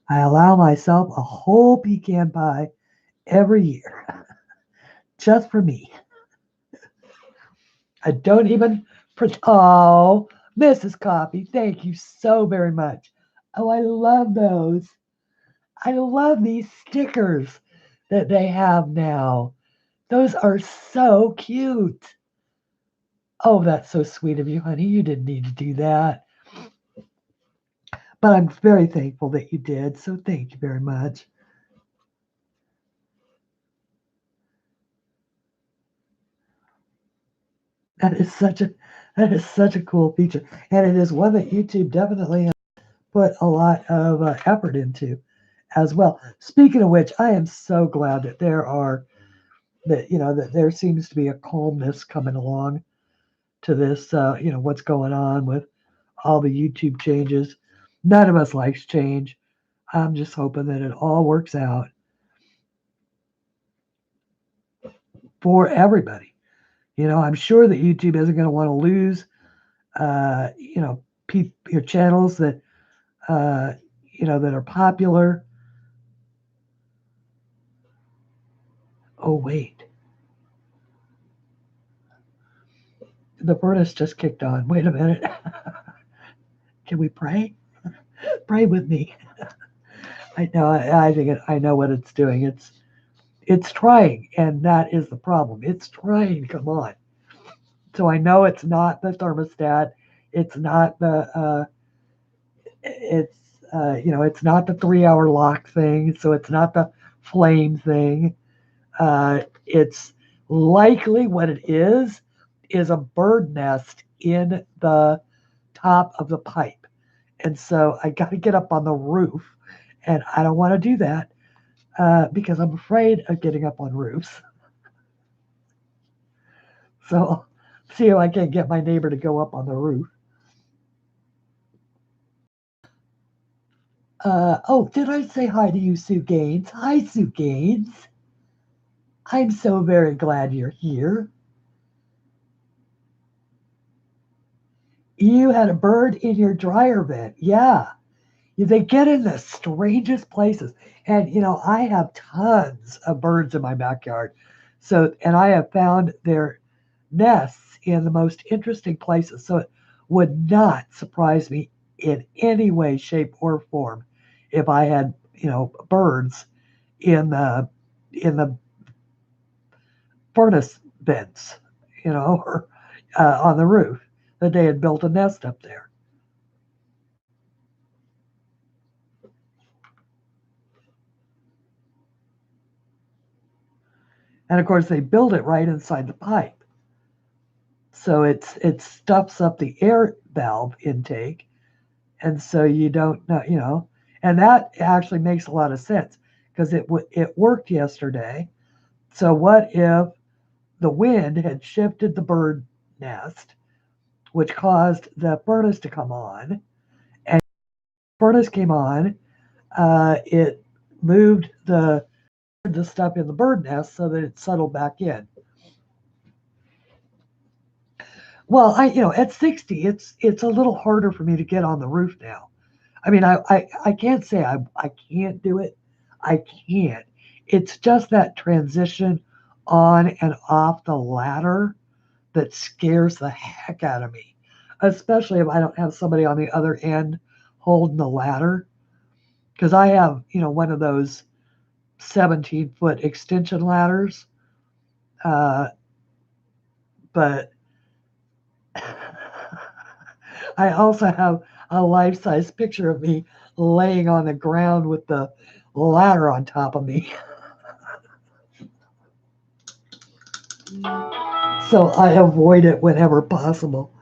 A: I allow myself a whole pecan pie every year, just for me. I don't even. Oh, Mrs. Coffee, thank you so very much. Oh, I love those. I love these stickers that they have now. Those are so cute. Oh, that's so sweet of you, honey. You didn't need to do that. But I'm very thankful that you did. So thank you very much. That is such a cool feature, and it is one that YouTube definitely has put a lot of effort into as well. Speaking of which, I am so glad that that there seems to be a calmness coming along to this. What's going on with all the YouTube changes. None of us likes change. I'm just hoping that it all works out for everybody. I'm sure that YouTube isn't going to want to lose, your channels that, that are popular. Oh, wait. The furnace just kicked on. Wait a minute. Can we pray? Pray with me. I know. I think I know what it's doing. It's trying, and that is the problem. It's trying. Come on. So I know it's not the thermostat. It's not it's not the 3-hour lock thing. So it's not the flame thing. It's likely what it is a bird nest in the top of the pipe. And so I got to get up on the roof, and I don't want to do that because I'm afraid of getting up on roofs. So see if I can get my neighbor to go up on the roof. Did I say hi to you, Sue Gaines? Hi, Sue Gaines. I'm so very glad you're here. You had a bird in your dryer vent. Yeah. They get in the strangest places. And, I have tons of birds in my backyard. And I have found their nests in the most interesting places. So it would not surprise me in any way, shape, or form if I had, birds in the furnace vents, you know, or on the roof, that they had built a nest up there. And of course, they build it right inside the pipe. So it stuffs up the air valve intake. And so you don't know, you know, and that actually makes a lot of sense because it worked yesterday. So what if the wind had shifted the bird nest, which caused the furnace to come on, and the furnace came on, it moved the stuff in the bird nest so that it settled back in. Well, at 60, it's a little harder for me to get on the roof now. I mean, I can't say I can't do it. I can't. It's just that transition on and off the ladder that scares the heck out of me, especially if I don't have somebody on the other end holding the ladder. Because I have, one of those 17-foot extension ladders. But I also have a life-size picture of me laying on the ground with the ladder on top of me. So I avoid it whenever possible.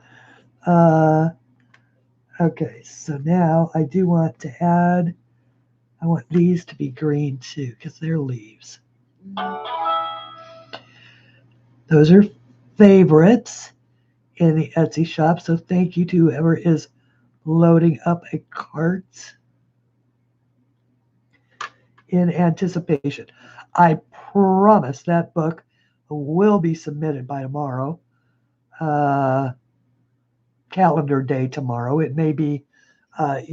A: Okay, so now I do want to add, I want these to be green too, because they're leaves. Those are favorites in the Etsy shop, so thank you to whoever is loading up a cart in anticipation. I promise that book will be submitted by tomorrow. Calendar day tomorrow. It may be, there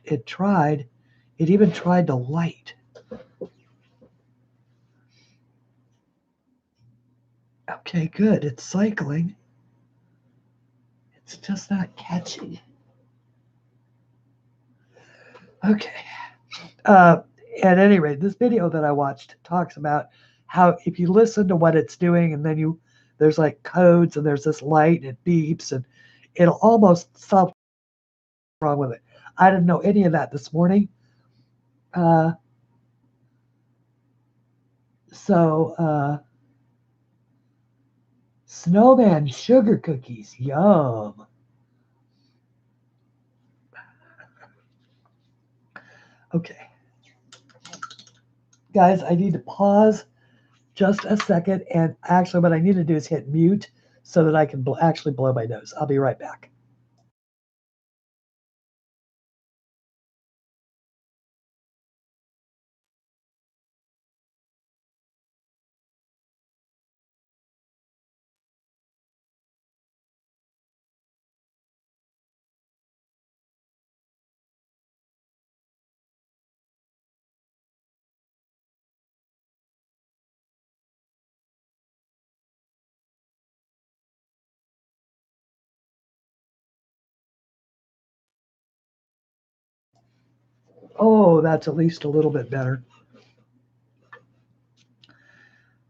A: it tried. It even tried to light. Okay, good. It's cycling. It's just not catchy. Okay. At any rate, this video that I watched talks about how if you listen to what it's doing and then there's like codes and there's this light and it beeps and it'll almost self wrong with it. I didn't know any of that this morning. Snowman sugar cookies, yum. Okay. Guys, I need to pause just a second. And actually, what I need to do is hit mute so that I can actually blow my nose. I'll be right back. Oh, that's at least a little bit better.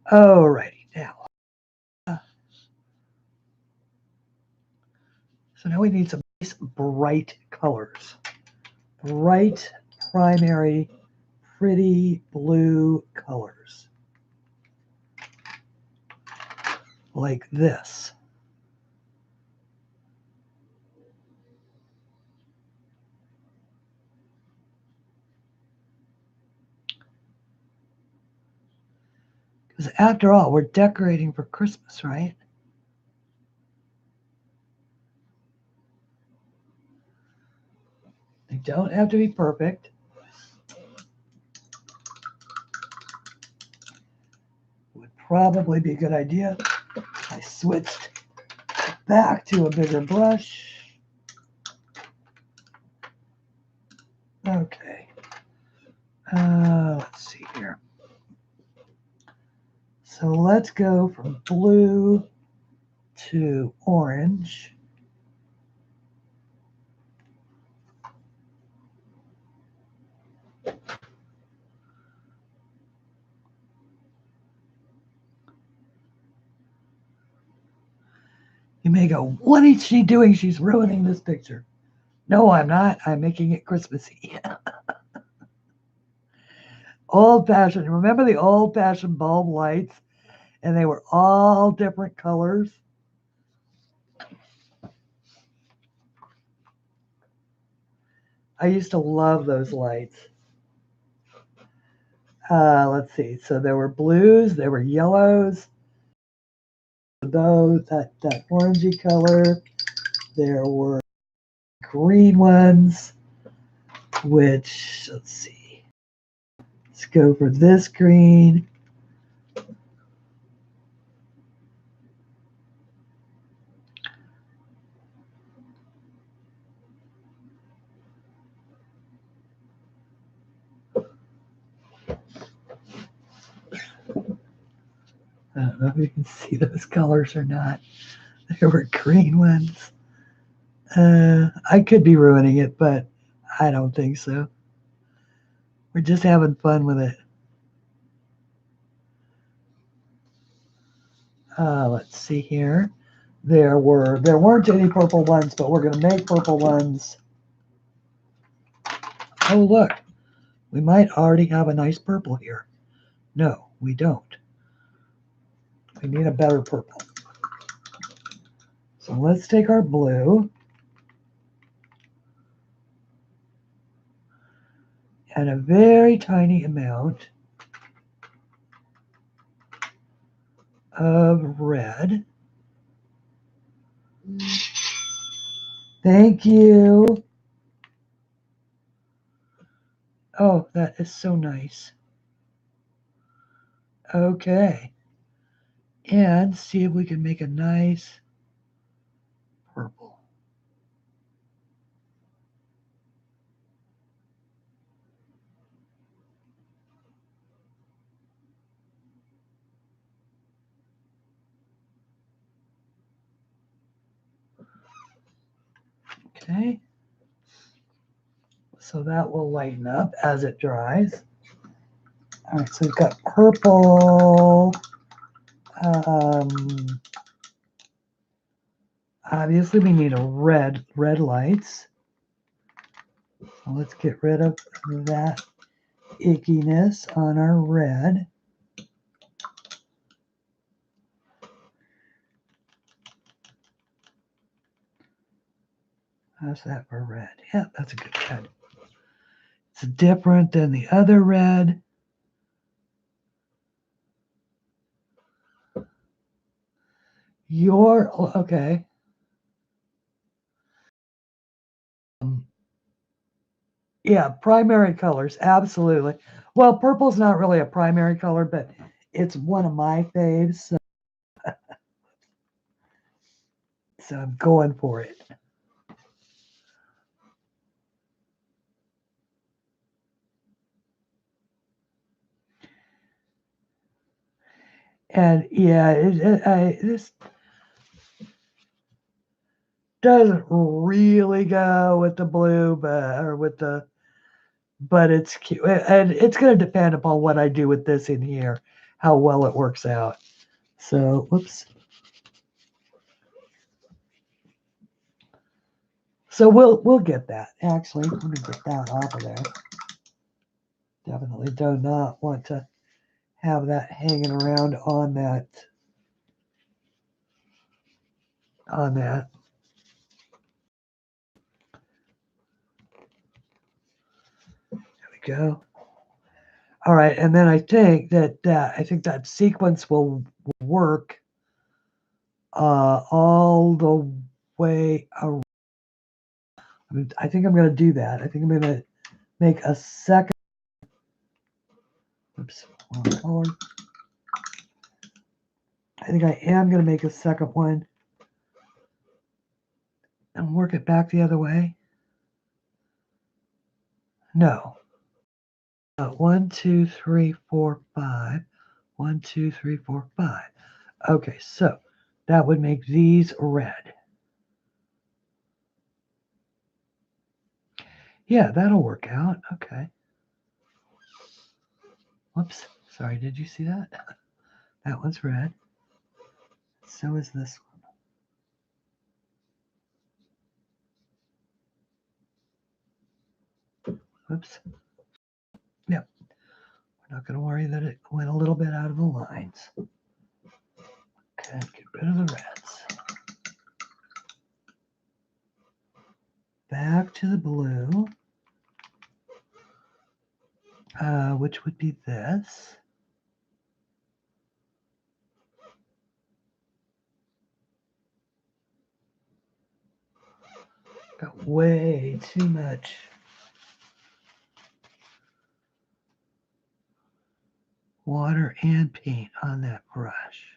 A: Alrighty, now. So now we need some nice bright colors. Bright, primary, pretty blue colors. Like this. Because after all, we're decorating for Christmas, right? They don't have to be perfect. Would probably be a good idea. I switched back to a bigger brush. Okay. Let's see here. So let's go from blue to orange. may go, what is she doing? She's ruining this picture. No, I'm not. I'm making it Christmassy. Old-fashioned. Remember the old-fashioned bulb lights? And they were all different colors. I used to love those lights. Let's see. So there were blues, there were yellows, those that orangey color. There were green ones, which, let's see. Let's go for this green. I don't know if you can see those colors or not. There were green ones. I could be ruining it, but I don't think so. We're just having fun with it. Let's see here. There weren't any purple ones, but we're going to make purple ones. Oh, look. We might already have a nice purple here. No, we don't. We need a better purple. So let's take our blue and a very tiny amount of red. Thank you. Oh, that is so nice. Okay. And see if we can make a nice purple. Okay. So that will lighten up as it dries. All right, so we've got purple. Obviously, we need a red lights. So let's get rid of that ickiness on our red. How's that for red? Yeah, that's a good red. It's different than the other red. Okay. Yeah, primary colors, absolutely. Well, purple's not really a primary color, but it's one of my faves, so I'm going for it. And yeah, this doesn't really go with the blue, but it's cute, and it's going to depend upon what I do with this in here, how well it works out. So, whoops. So we'll get that. Actually, let me get that off of there. Definitely do not want to have that hanging around on that. There we go. All right, and then I think that sequence will work all the way around. I think I'm going to do that. I think I'm going to make a second. Oops, wrong color. I think I am going to make a second one and work it back the other way. No. 1, 2, 3, 4, 5. 1, 2, 3, 4, 5. Okay, so that would make these red. Yeah, that'll work out. Okay. Whoops. Sorry, did you see that? That one's red. So is this one. Oops. Yep. We're not going to worry that it went a little bit out of the lines. Okay, get rid of the reds. Back to the blue, which would be this. Got way too much water and paint on that brush.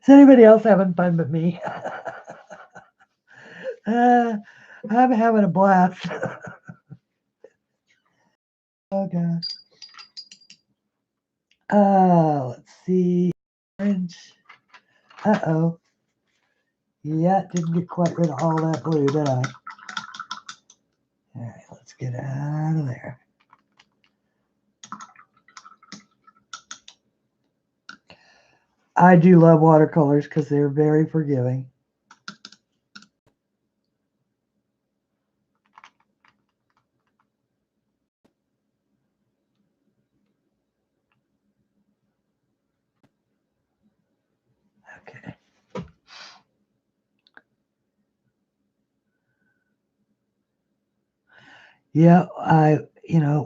A: Is anybody else having fun but me? I'm having a blast. Oh gosh. Let's see. Orange. Uh-oh. Yeah, didn't get quite rid of all that blue, did I? All right, let's get out of there. I do love watercolors because they're very forgiving. Okay. Yeah,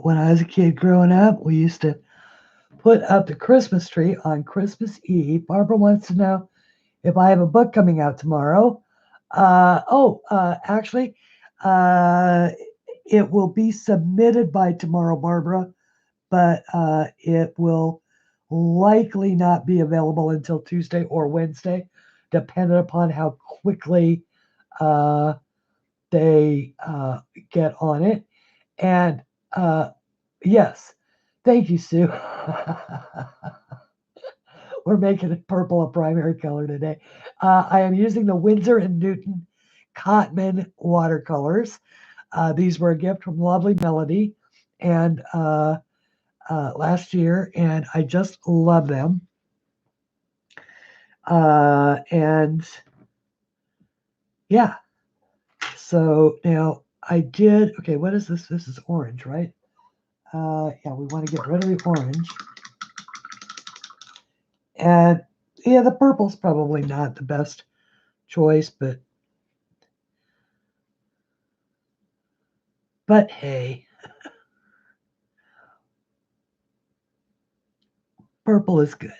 A: when I was a kid growing up, we used to put up the Christmas tree on Christmas Eve. Barbara wants to know if I have a book coming out tomorrow. Actually, it will be submitted by tomorrow, Barbara, but it will likely not be available until Tuesday or Wednesday, depending upon how quickly they get on it. And yes, thank you, Sue. We're making it purple a primary color today. I am using the Winsor and Newton Cotman watercolors. These were a gift from Lovely Melody and last year, and I just love them. And yeah, so now I did, okay, what is this? This is orange, right? Yeah, we want to get rid of the orange. And yeah, the purple's probably not the best choice, but hey, purple is good.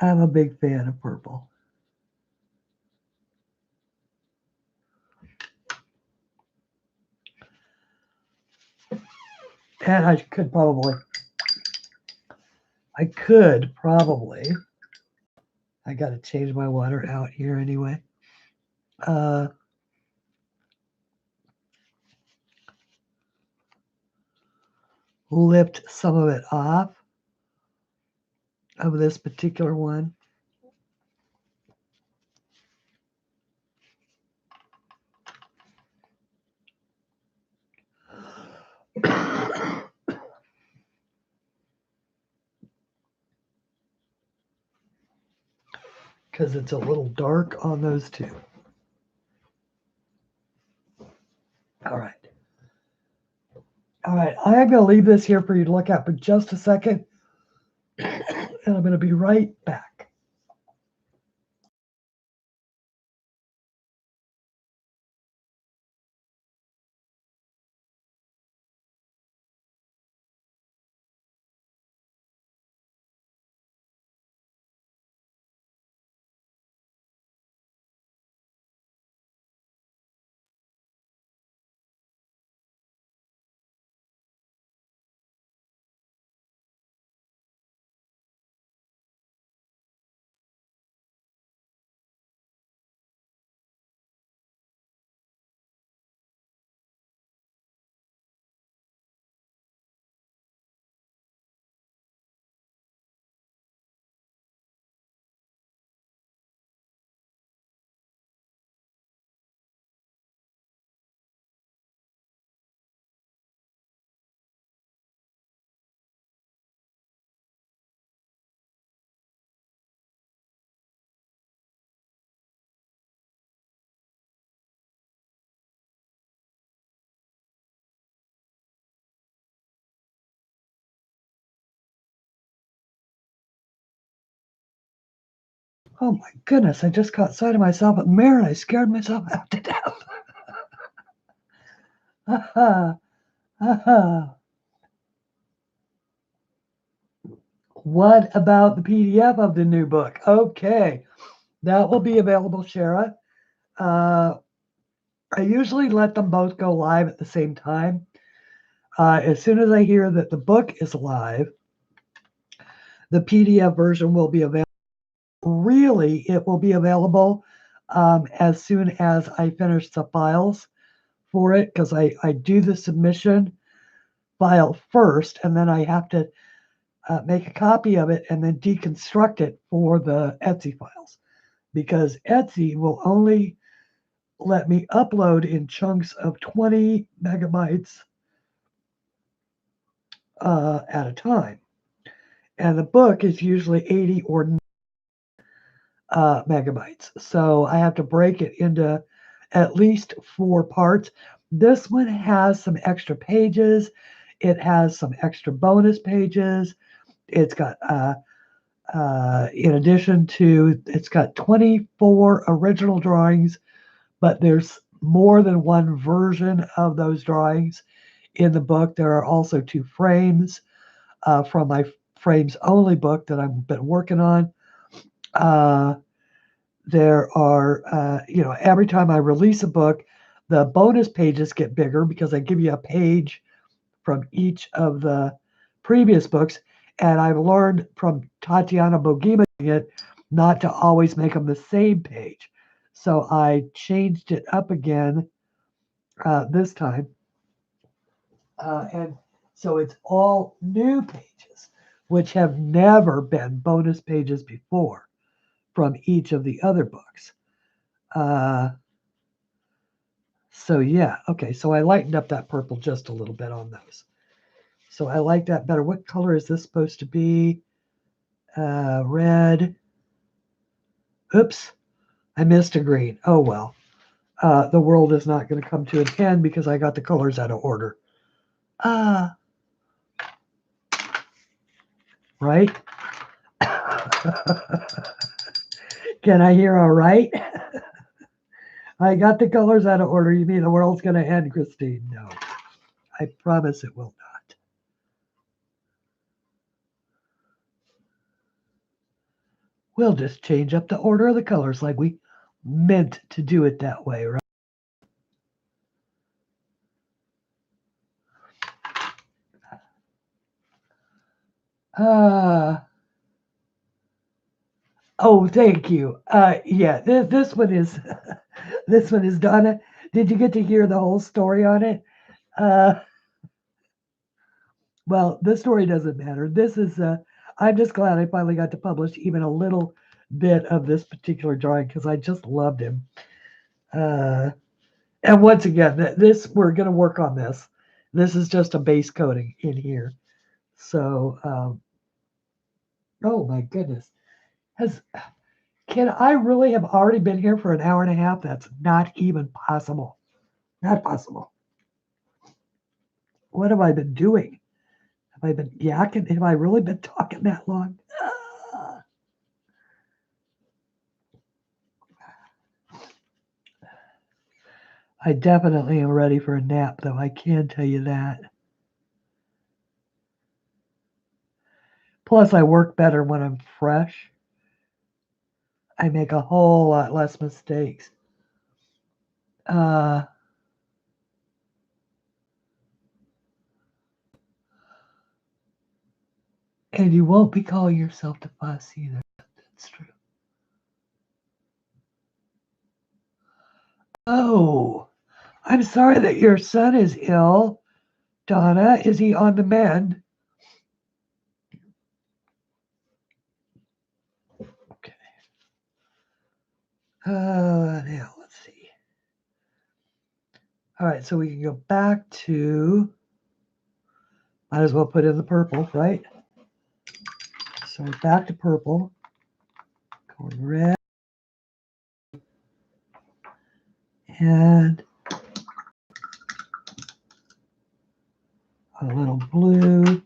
A: I'm a big fan of purple. And I could probably, I got to change my water out here anyway. Lift some of it off of this particular one. Because it's a little dark on those two. All right. All right, I am going to leave this here for you to look at for just a second, and I'm going to be right back. Oh my goodness, I just caught sight of myself at the mirror and I scared myself half to death. Aha, aha. What about the PDF of the new book? Okay, that will be available, Shara. I usually let them both go live at the same time. As soon as I hear that the book is live, the PDF version will be available. Really, it will be available as soon as I finish the files for it, because I do the submission file first, and then I have to make a copy of it and then deconstruct it for the Etsy files, because Etsy will only let me upload in chunks of 20 megabytes at a time. And the book is usually 80 or megabytes. So I have to break it into at least 4 parts. This one has some extra pages. It has some extra bonus pages. It's got, in addition to, it's got 24 original drawings, but there's more than one version of those drawings in the book. There are also 2 frames from my frames only book that I've been working on. There are, every time I release a book, the bonus pages get bigger because I give you a page from each of the previous books. And I've learned from Tatiana Bogima not to always make them the same page. So I changed it up again this time. And so it's all new pages, which have never been bonus pages before from each of the other books. So yeah, okay, so I lightened up that purple just a little bit on those. So I like that better. What color is this supposed to be? Red. Oops, I missed a green. Oh well. The world is not going to come to an end because I got the colors out of order. Right? Can I hear all right? I got the colors out of order. You mean the world's going to end, Christine? No, I promise it will not. We'll just change up the order of the colors like we meant to do it that way, right? Oh, thank you. Yeah, this one is this one is Donna. Did you get to hear the whole story on it? Well, the story doesn't matter. This is I'm just glad I finally got to publish even a little bit of this particular drawing because I just loved him. And once again, this we're going to work on this. This is just a base coating in here. So, oh my goodness, can I really have already been here for an hour and a half? That's not even possible. Not possible. What have I been doing? Have I been yakking? Have I really been talking that long? I definitely am ready for a nap, though. I can tell you that. Plus, I work better when I'm fresh. I make a whole lot less mistakes. And you won't be calling yourself the fuss either. That's true. Oh, I'm sorry that your son is ill. Donna, is he on the mend? Okay. Now let's see. All right, so we can go back to, might as well put in the purple, right? So we're back to purple, going red, and a little blue.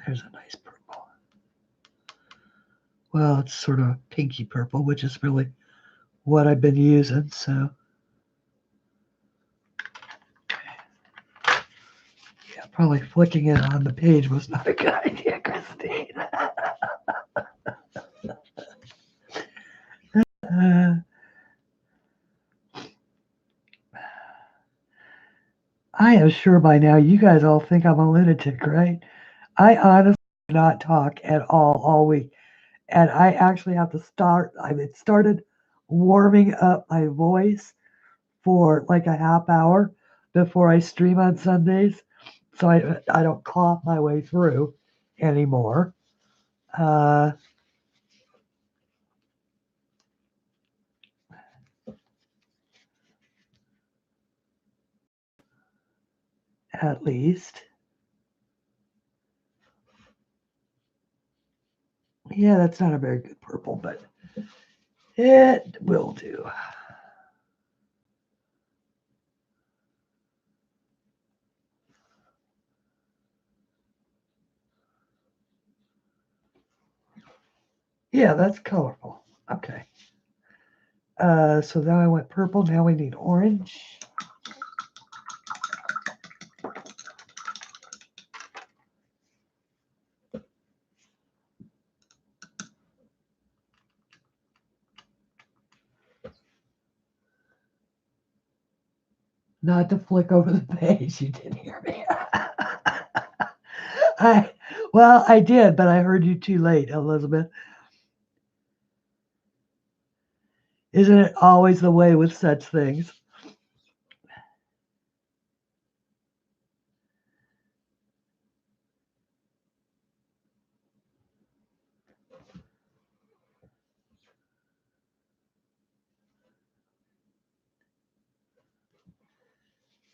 A: There's a nice purple. Well, it's sort of pinky purple, which is really what I've been using, so. Yeah, probably flicking it on the page was not a good idea, Christine. I am sure by now you guys all think I'm a lunatic, right? I honestly do not talk at all week. And I actually have to start, it started warming up my voice for like a half hour before I stream on Sundays. So I don't cough my way through anymore. At least. Yeah, that's not a very good purple, but it will do. Yeah, that's colorful. Okay. So now I went purple. Now we need orange. Not to flick over the page. You didn't hear me. Well, I did, but I heard you too late, Elizabeth. Isn't it always the way with such things?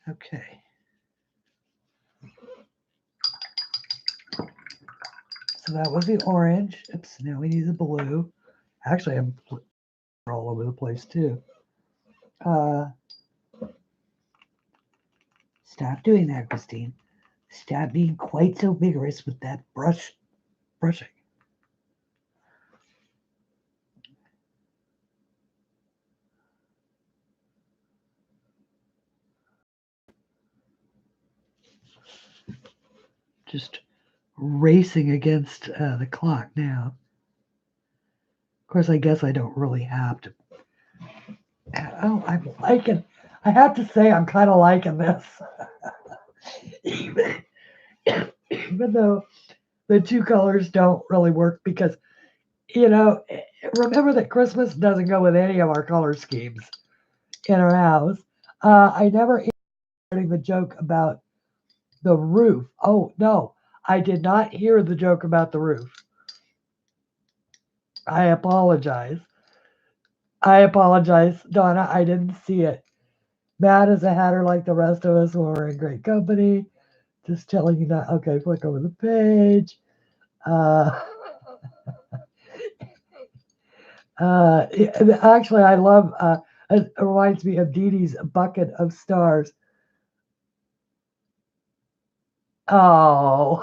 A: Okay. So that was the orange. Oops, now we need the blue. Actually, I'm all over the place too. Stop doing that, Christine. Stop being quite so vigorous with that brushing. Just racing against the clock now. Of course, I guess I don't really have to. Oh, I'm liking. I have to say, I'm kind of liking this, even though the two colors don't really work because, remember that Christmas doesn't go with any of our color schemes in our house. I never heard the joke about the roof. Oh no, I did not hear the joke about the roof. I apologize. Donna. I didn't see it. Matt is a hatter like the rest of us when we're in great company. Just telling you that. Okay, flick over the page. Actually, I love. It reminds me of Dee Dee's bucket of stars. Oh.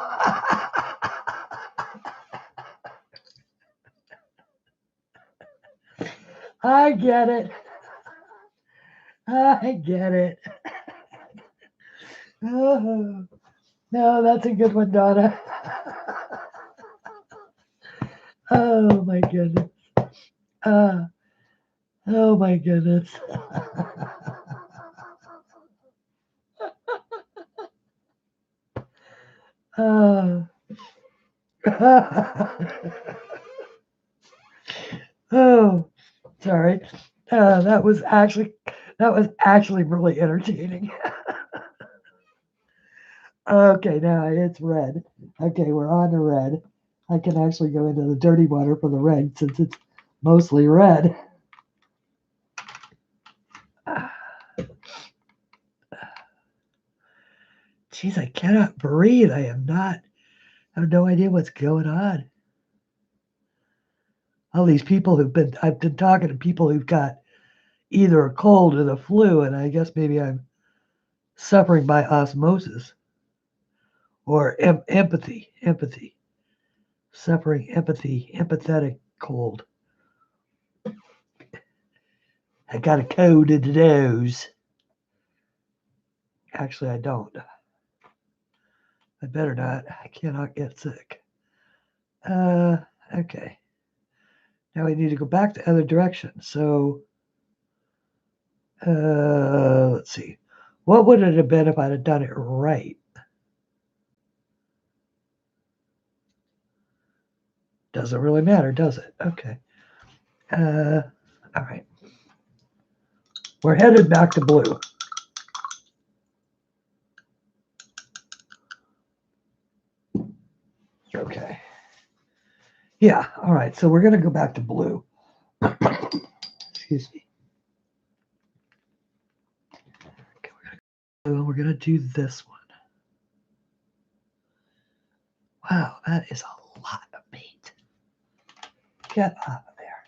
A: I get it. I get it. Oh, no, that's a good one, Donna. Oh my goodness. Oh my goodness. Oh, sorry. That was actually really entertaining. Okay, now it's red. Okay, we're on to red. I can actually go into the dirty water for the red since it's mostly red. Jeez, I cannot breathe. I have no idea what's going on. All these people I've been talking to people who've got either a cold or the flu, and I guess maybe I'm suffering by osmosis or empathy. Suffering empathy, empathetic cold. I got a cold in the nose. Actually, I don't. I better not. I cannot get sick. Okay. Now we need to go back the other direction. So, let's see. What would it have been if I'd have done it right? Doesn't really matter, does it? Okay. All right. We're headed back to blue. Okay. Yeah, all right. So we're going to go back to blue. Excuse me. Okay, we're going to do this one. Wow, that is a lot of paint. Get out of there.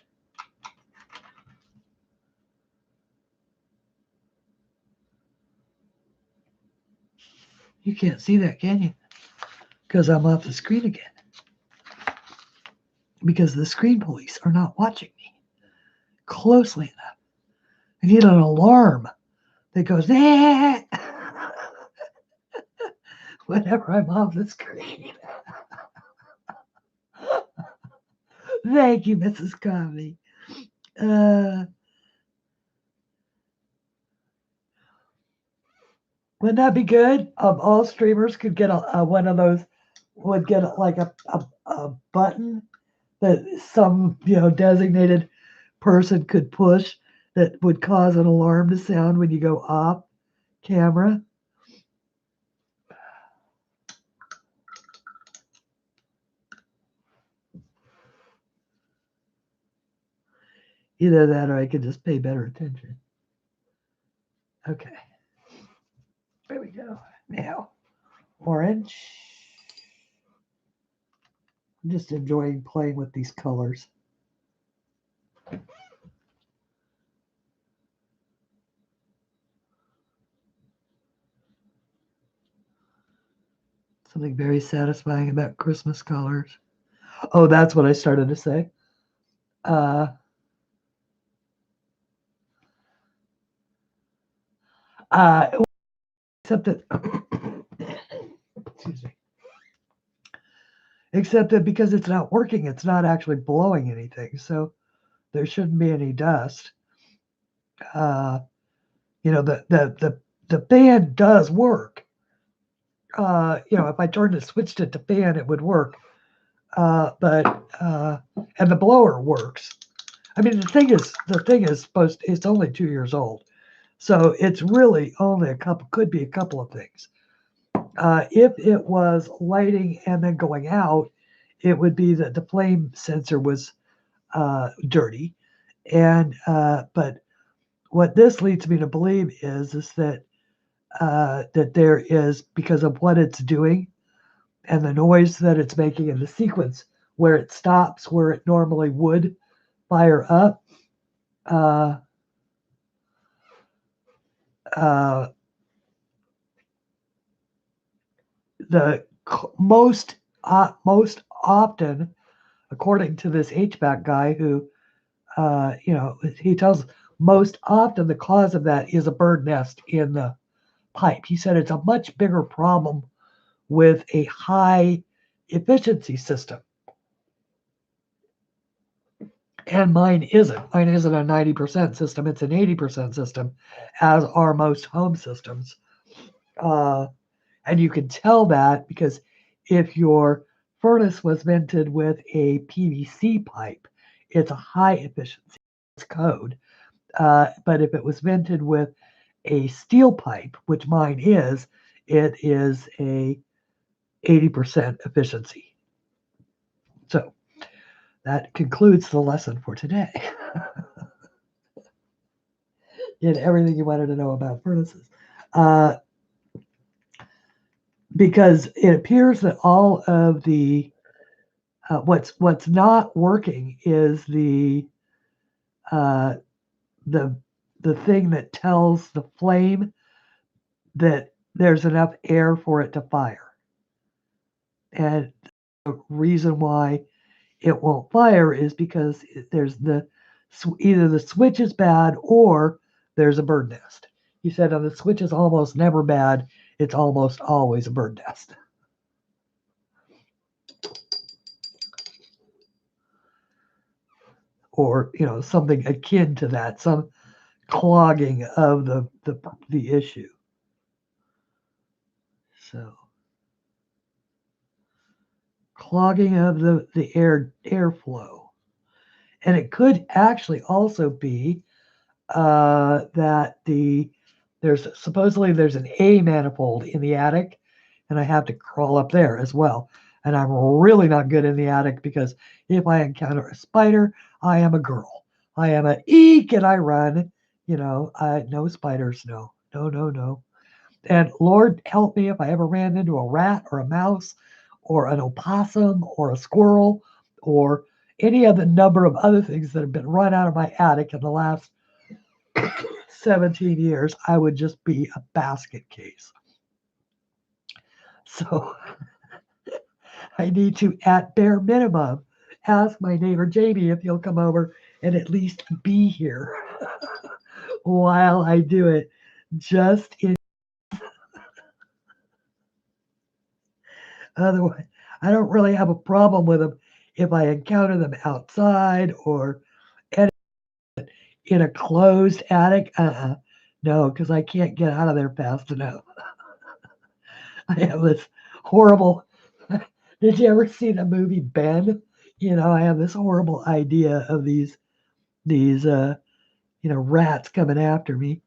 A: You can't see that, can you? Because I'm off the screen again. Because the screen police are not watching me closely enough. I need an alarm that goes, eh, whenever I'm off the screen. Thank you, Mrs. Conley. Wouldn't that be good? All streamers could get one of those, would get like a button that some designated person could push that would cause an alarm to sound when you go off camera. Either that or I could just pay better attention. Okay. There we go. Now, orange. I'm just enjoying playing with these colors. Something very satisfying about Christmas colors. Oh, that's what I started to say. Except that, excuse me. Except that because it's not working, it's not actually blowing anything. So there shouldn't be any dust. The fan does work. If I switched it to fan, it would work. And the blower works. I mean, the thing is it's only 2 years old. So it's really only could be a couple of things. If it was lighting and then going out, it would be that the flame sensor was dirty. But what this leads me to believe is that that there is, because of what it's doing and the noise that it's making in the sequence where it stops where it normally would fire up, the most often, according to this HVAC guy who he tells most often the cause of that is a bird nest in the pipe. He said it's a much bigger problem with a high efficiency system. And mine isn't. Mine isn't a 90% system. It's an 80% system, as are most home systems. And you can tell that because if your furnace was vented with a PVC pipe, it's a high efficiency code. But if it was vented with a steel pipe, which mine is, it is a 80% efficiency. So that concludes the lesson for today. Did everything you wanted to know about furnaces. Because it appears that all of the what's not working is the thing that tells the flame that there's enough air for it to fire. And the reason why it won't fire is because there's either the switch is bad or there's a bird nest. He said, oh, the switch is almost never bad. It's almost always a bird nest. Or, you know, something akin to that, some clogging of the issue. So clogging of the airflow. And it could actually also be that there's an A manifold in the attic, and I have to crawl up there as well. And I'm really not good in the attic because if I encounter a spider, I am a girl. I am a eek and I run. You know, no spiders, no. And Lord help me if I ever ran into a rat or a mouse or an opossum or a squirrel or any of the number of other things that have been run out of my attic in the last 17 years, I would just be a basket case. So I need to, at bare minimum, ask my neighbor Jamie if he'll come over and at least be here while I do it, just in. Otherwise, I don't really have a problem with them if I encounter them outside or in a closed attic. No, because I can't get out of there fast enough. I have this horrible. Did you ever see the movie Ben? You know, I have this horrible idea of these rats coming after me.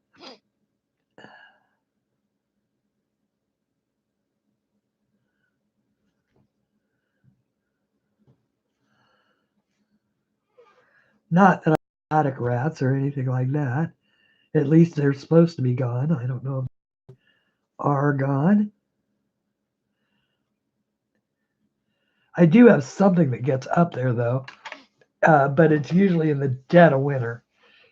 A: Not that I'm attic rats or anything like that. At least they're supposed to be gone. I don't know if they are gone. I do have something that gets up there though, but it's usually in the dead of winter.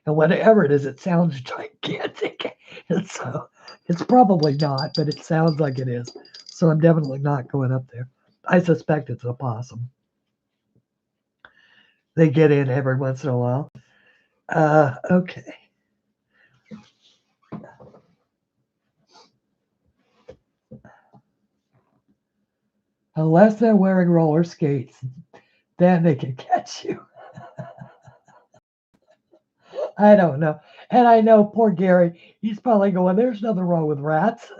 A: And whatever it is, it sounds gigantic. And so it's probably not, but it sounds like it is. So I'm definitely not going up there. I suspect it's a possum. They get in every once in a while. Okay. Unless they're wearing roller skates, then they can catch you. I don't know. And I know poor Gary, he's probably going, there's nothing wrong with rats.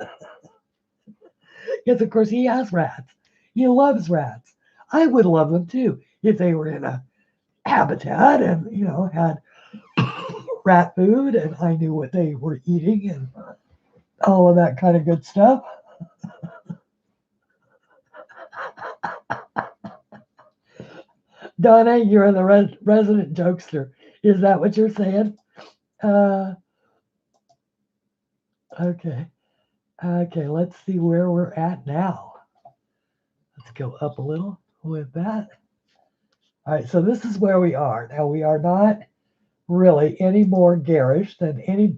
A: Because, of course, he has rats. He loves rats. I would love them too if they were in a habitat and, you know, had rat food and I knew what they were eating and all of that kind of good stuff. Donna, you're the resident jokester. Is that what you're saying? Okay. Okay, let's see where we're at now. Let's go up a little with that. All right, so this is where we are. Now, we are not really any more garish than any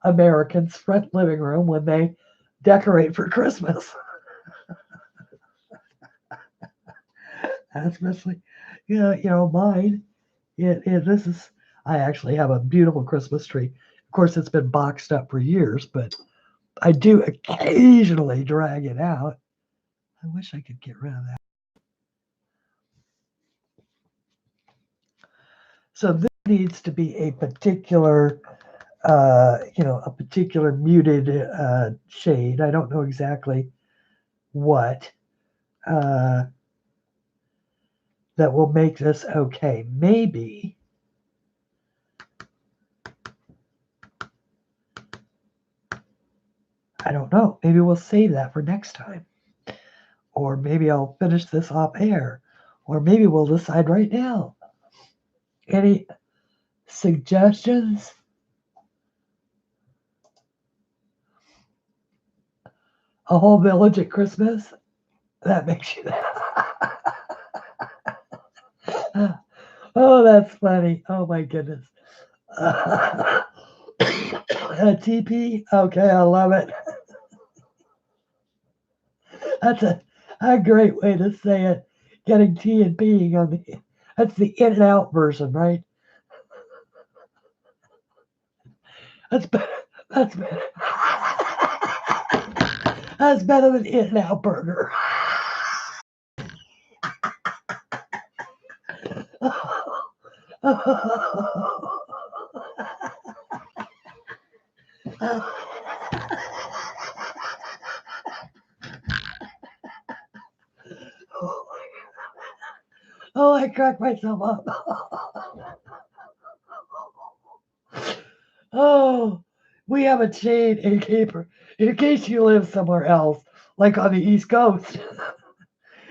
A: American's front living room when they decorate for Christmas. Especially, you know, mine. This is. I actually have a beautiful Christmas tree. Of course, it's been boxed up for years, but I do occasionally drag it out. I wish I could get rid of that. So this needs to be a particular, a particular muted shade. I don't know exactly what that will make this okay. Maybe I don't know. Maybe we'll save that for next time. Or maybe I'll finish this off air. Or maybe we'll decide right now. Any suggestions? A whole village at Christmas? That makes you. Oh, that's funny. Oh my goodness. A TP? Okay, I love it. That's a great way to say it. getting tea and peeing on the. That's the in and out version, right? That's better. That's better. That's better than in and out burger. Oh, I cracked myself up. Oh, we have a chain in case you live somewhere else, like on the East Coast,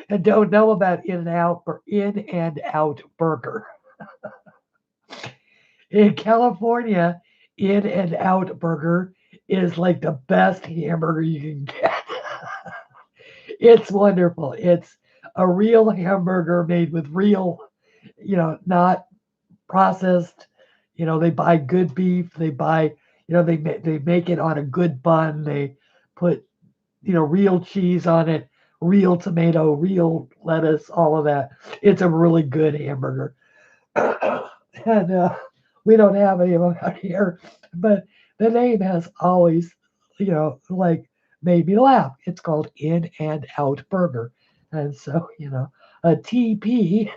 A: and don't know about In and Out Burger. In California, In and Out Burger is like the best hamburger you can get. It's wonderful. It's a real hamburger made with real, not processed. They buy good beef. They buy, they make it on a good bun. They put, real cheese on it, real tomato, real lettuce, all of that. It's a really good hamburger. And we don't have any of them out here, but the name has always, like made me laugh. It's called In and Out Burger. And so, a TP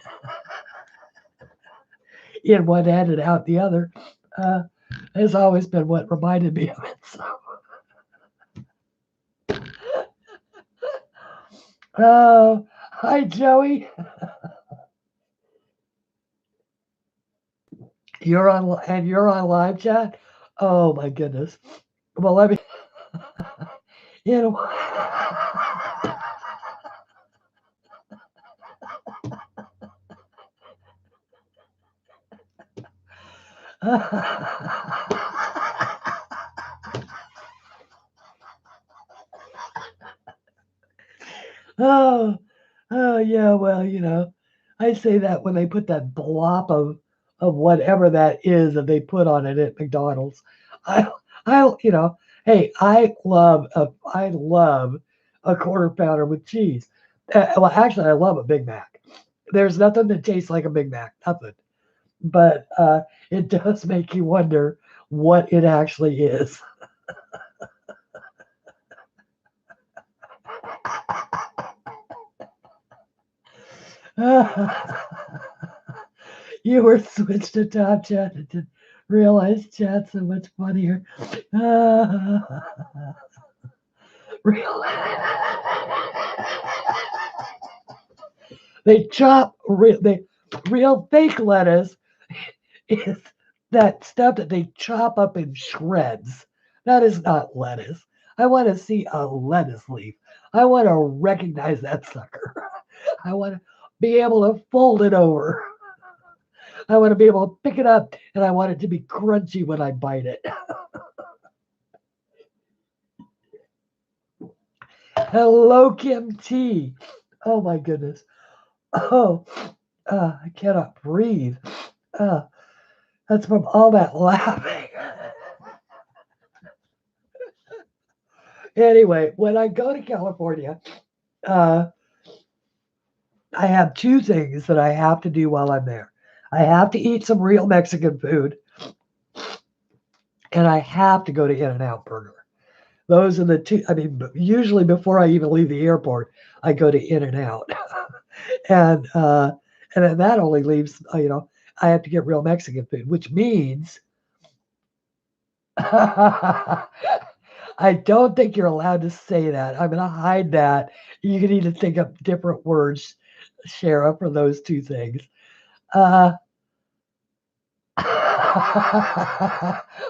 A: in one end and out the other uh, has always been what reminded me of it. So, oh, hi, Joey. You're on live chat. Oh my goodness. Well, let me. You know. Oh, oh yeah. Well, I say that when they put that blop of whatever that is that they put on it at McDonald's. I, hey, I love a quarter pounder with cheese. Well, actually, I love a Big Mac. There's nothing that tastes like a Big Mac. Nothing. But it does make you wonder what it actually is. You were switched to top chat and didn't realize chat's so much funnier. Real. They chop real fake lettuce is that stuff that they chop up in shreds. That is not lettuce. I want to see a lettuce leaf. I want to recognize that sucker. I want to be able to fold it over. I want to be able to pick it up and I want it to be crunchy when I bite it. Hello, Kim T. Oh my goodness. Oh, I cannot breathe. That's from all that laughing. Anyway, when I go to California, I have two things that I have to do while I'm there. I have to eat some real Mexican food, and I have to go to In-N-Out Burger. Those are the two. I mean, usually before I even leave the airport, I go to In-N-Out, and then that only leaves I have to get real Mexican food, which means I don't think you're allowed to say that. I'm going to hide that. You can need to think of different words, Shara, for those two things. I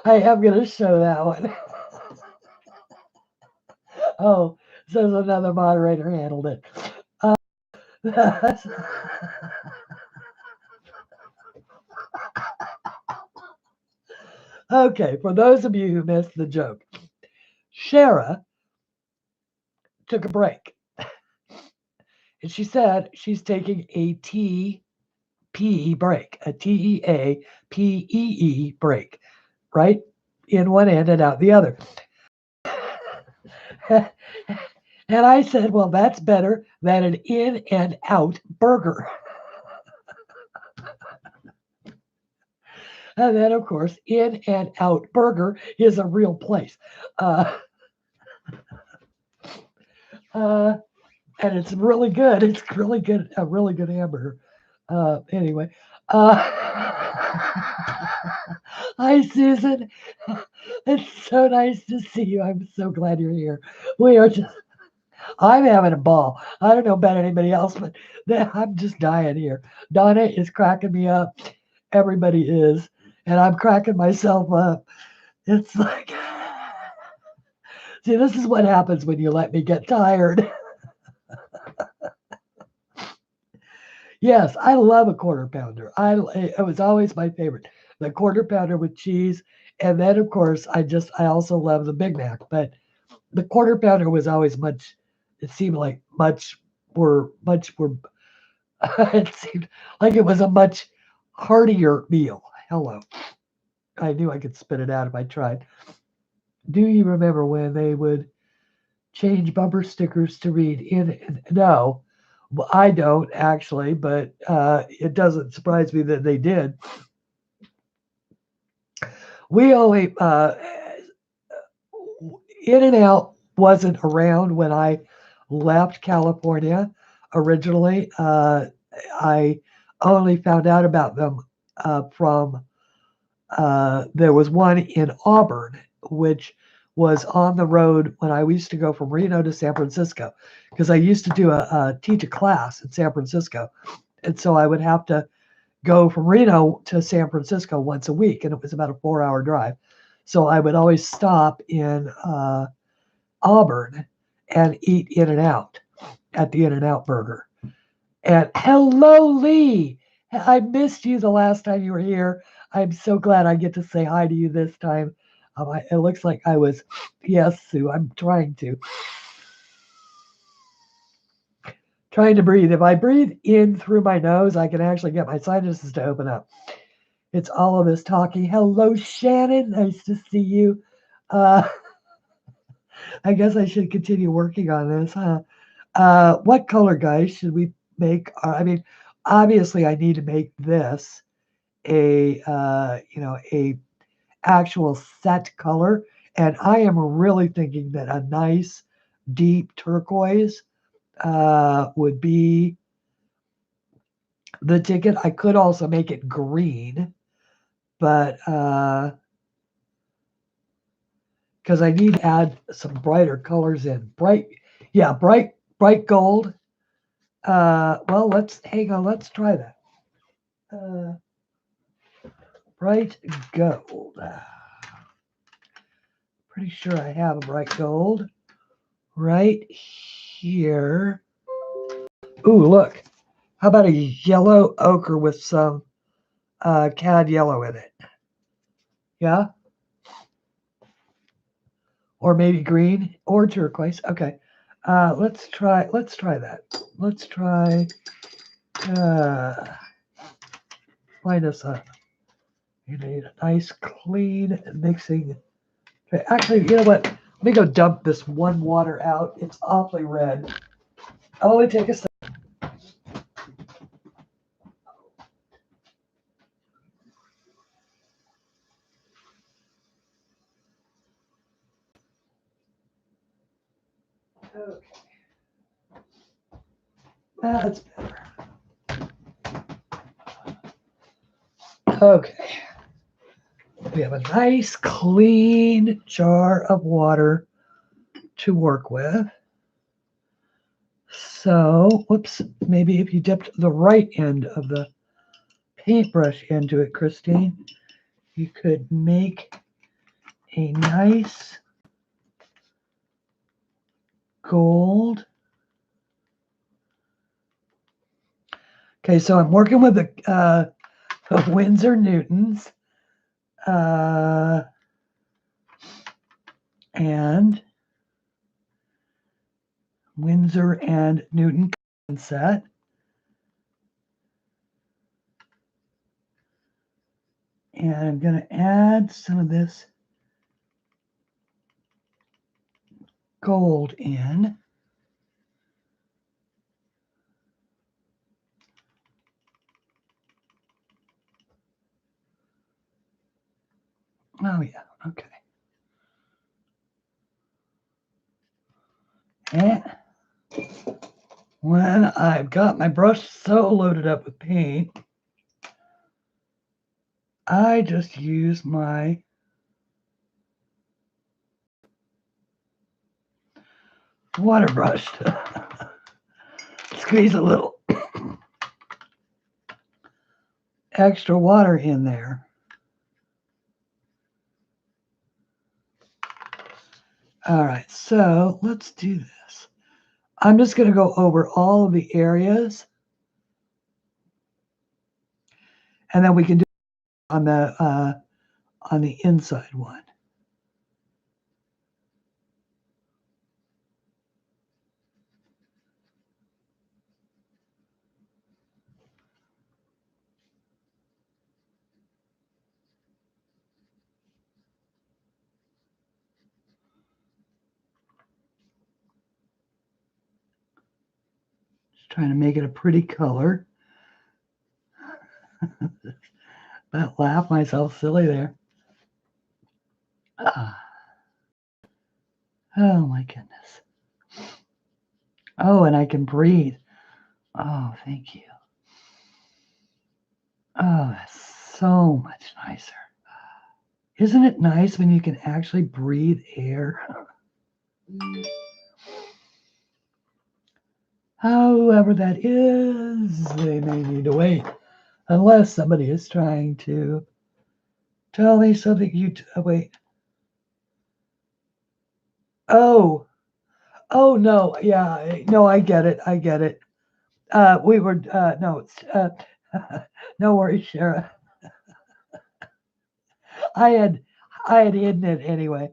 A: am going to show that one. Oh, says another moderator handled it. Okay, for those of you who missed the joke, Shara took a break. And she said she's taking a TPE break, a TEAPEE break, right? In one end and out the other. And I said, well, that's better than an in and out burger. And then, of course, In and Out Burger is a real place. Uh, uh, and it's really good. It's really good, a really good hamburger. Anyway, hi, Susan. It's so nice to see you. I'm so glad you're here. We are just, I'm having a ball. I don't know about anybody else, but I'm just dying here. Donna is cracking me up. Everybody is. And I'm cracking myself up. It's like, see, this is what happens when you let me get tired. Yes, I love a quarter pounder. It was always my favorite. The quarter pounder with cheese, and then of course I also love the Big Mac. But the quarter pounder was always much. It seemed like much were. It seemed like it was a much heartier meal. Hello, I knew I could spit it out if I tried. Do you remember when they would change bumper stickers to read in? No, well, I don't actually, but it doesn't surprise me that they did. We only In and Out wasn't around when I left California originally. I only found out about them from there was one in Auburn, which was on the road when I used to go from Reno to San Francisco, because I used to teach a class in San Francisco, and so I would have to go from Reno to San Francisco once a week, and it was about a 4-hour drive. So I would always stop in Auburn and eat In and Out at the In and Out Burger. And hello, Lee. I missed you the last time you were here. I'm so glad I get to say hi to you this time. It looks like I was, yes, Sue, I'm trying to breathe. If I breathe in through my nose, I can actually get my sinuses to open up. It's all of us talking. Hello, Shannon. Nice to see you. Uh, I guess I should continue working on this, huh? What color, guys, should we make? I mean, obviously, I need to make this a actual set color, and I am really thinking that a nice deep turquoise would be the ticket. I could also make it green, but because I need to add some brighter colors in. Bright gold. Well, let's hang on. Let's try that. Uh, Bright gold. Pretty sure I have a bright gold right here. Ooh, look. How about a yellow ochre with some cad yellow in it? Yeah? Or maybe green or turquoise. Okay. Let's try that. Let's try find us you need a nice clean mixing. Okay, actually, you know what? Let me go dump this one water out. It's awfully red. I'll only take a second. Okay. That's better. Okay. We have a nice clean jar of water to work with. So, whoops, maybe if you dipped the right end of the paintbrush into it, Christine, you could make a nice gold. Okay, so I'm working with the Winsor Newtons and Winsor and Newton set. And I'm going to add some of this gold in. Oh, yeah. Okay. And when I've got my brush so loaded up with paint, I just use my water brush to squeeze a little extra water in there. All right, so let's do this. I'm just going to go over all of the areas, and then we can do on the inside one. Just trying to make it a pretty color. But laugh myself silly there. Ah. Oh my goodness. Oh, and I can breathe. Oh, thank you. Oh, that's so much nicer. Isn't it nice when you can actually breathe air? However that is, they may need to wait. Unless somebody is trying to tell me something wait. Oh no, yeah, no, I get it. We were, no, it's, no worries, Shara. I had hidden it anyway.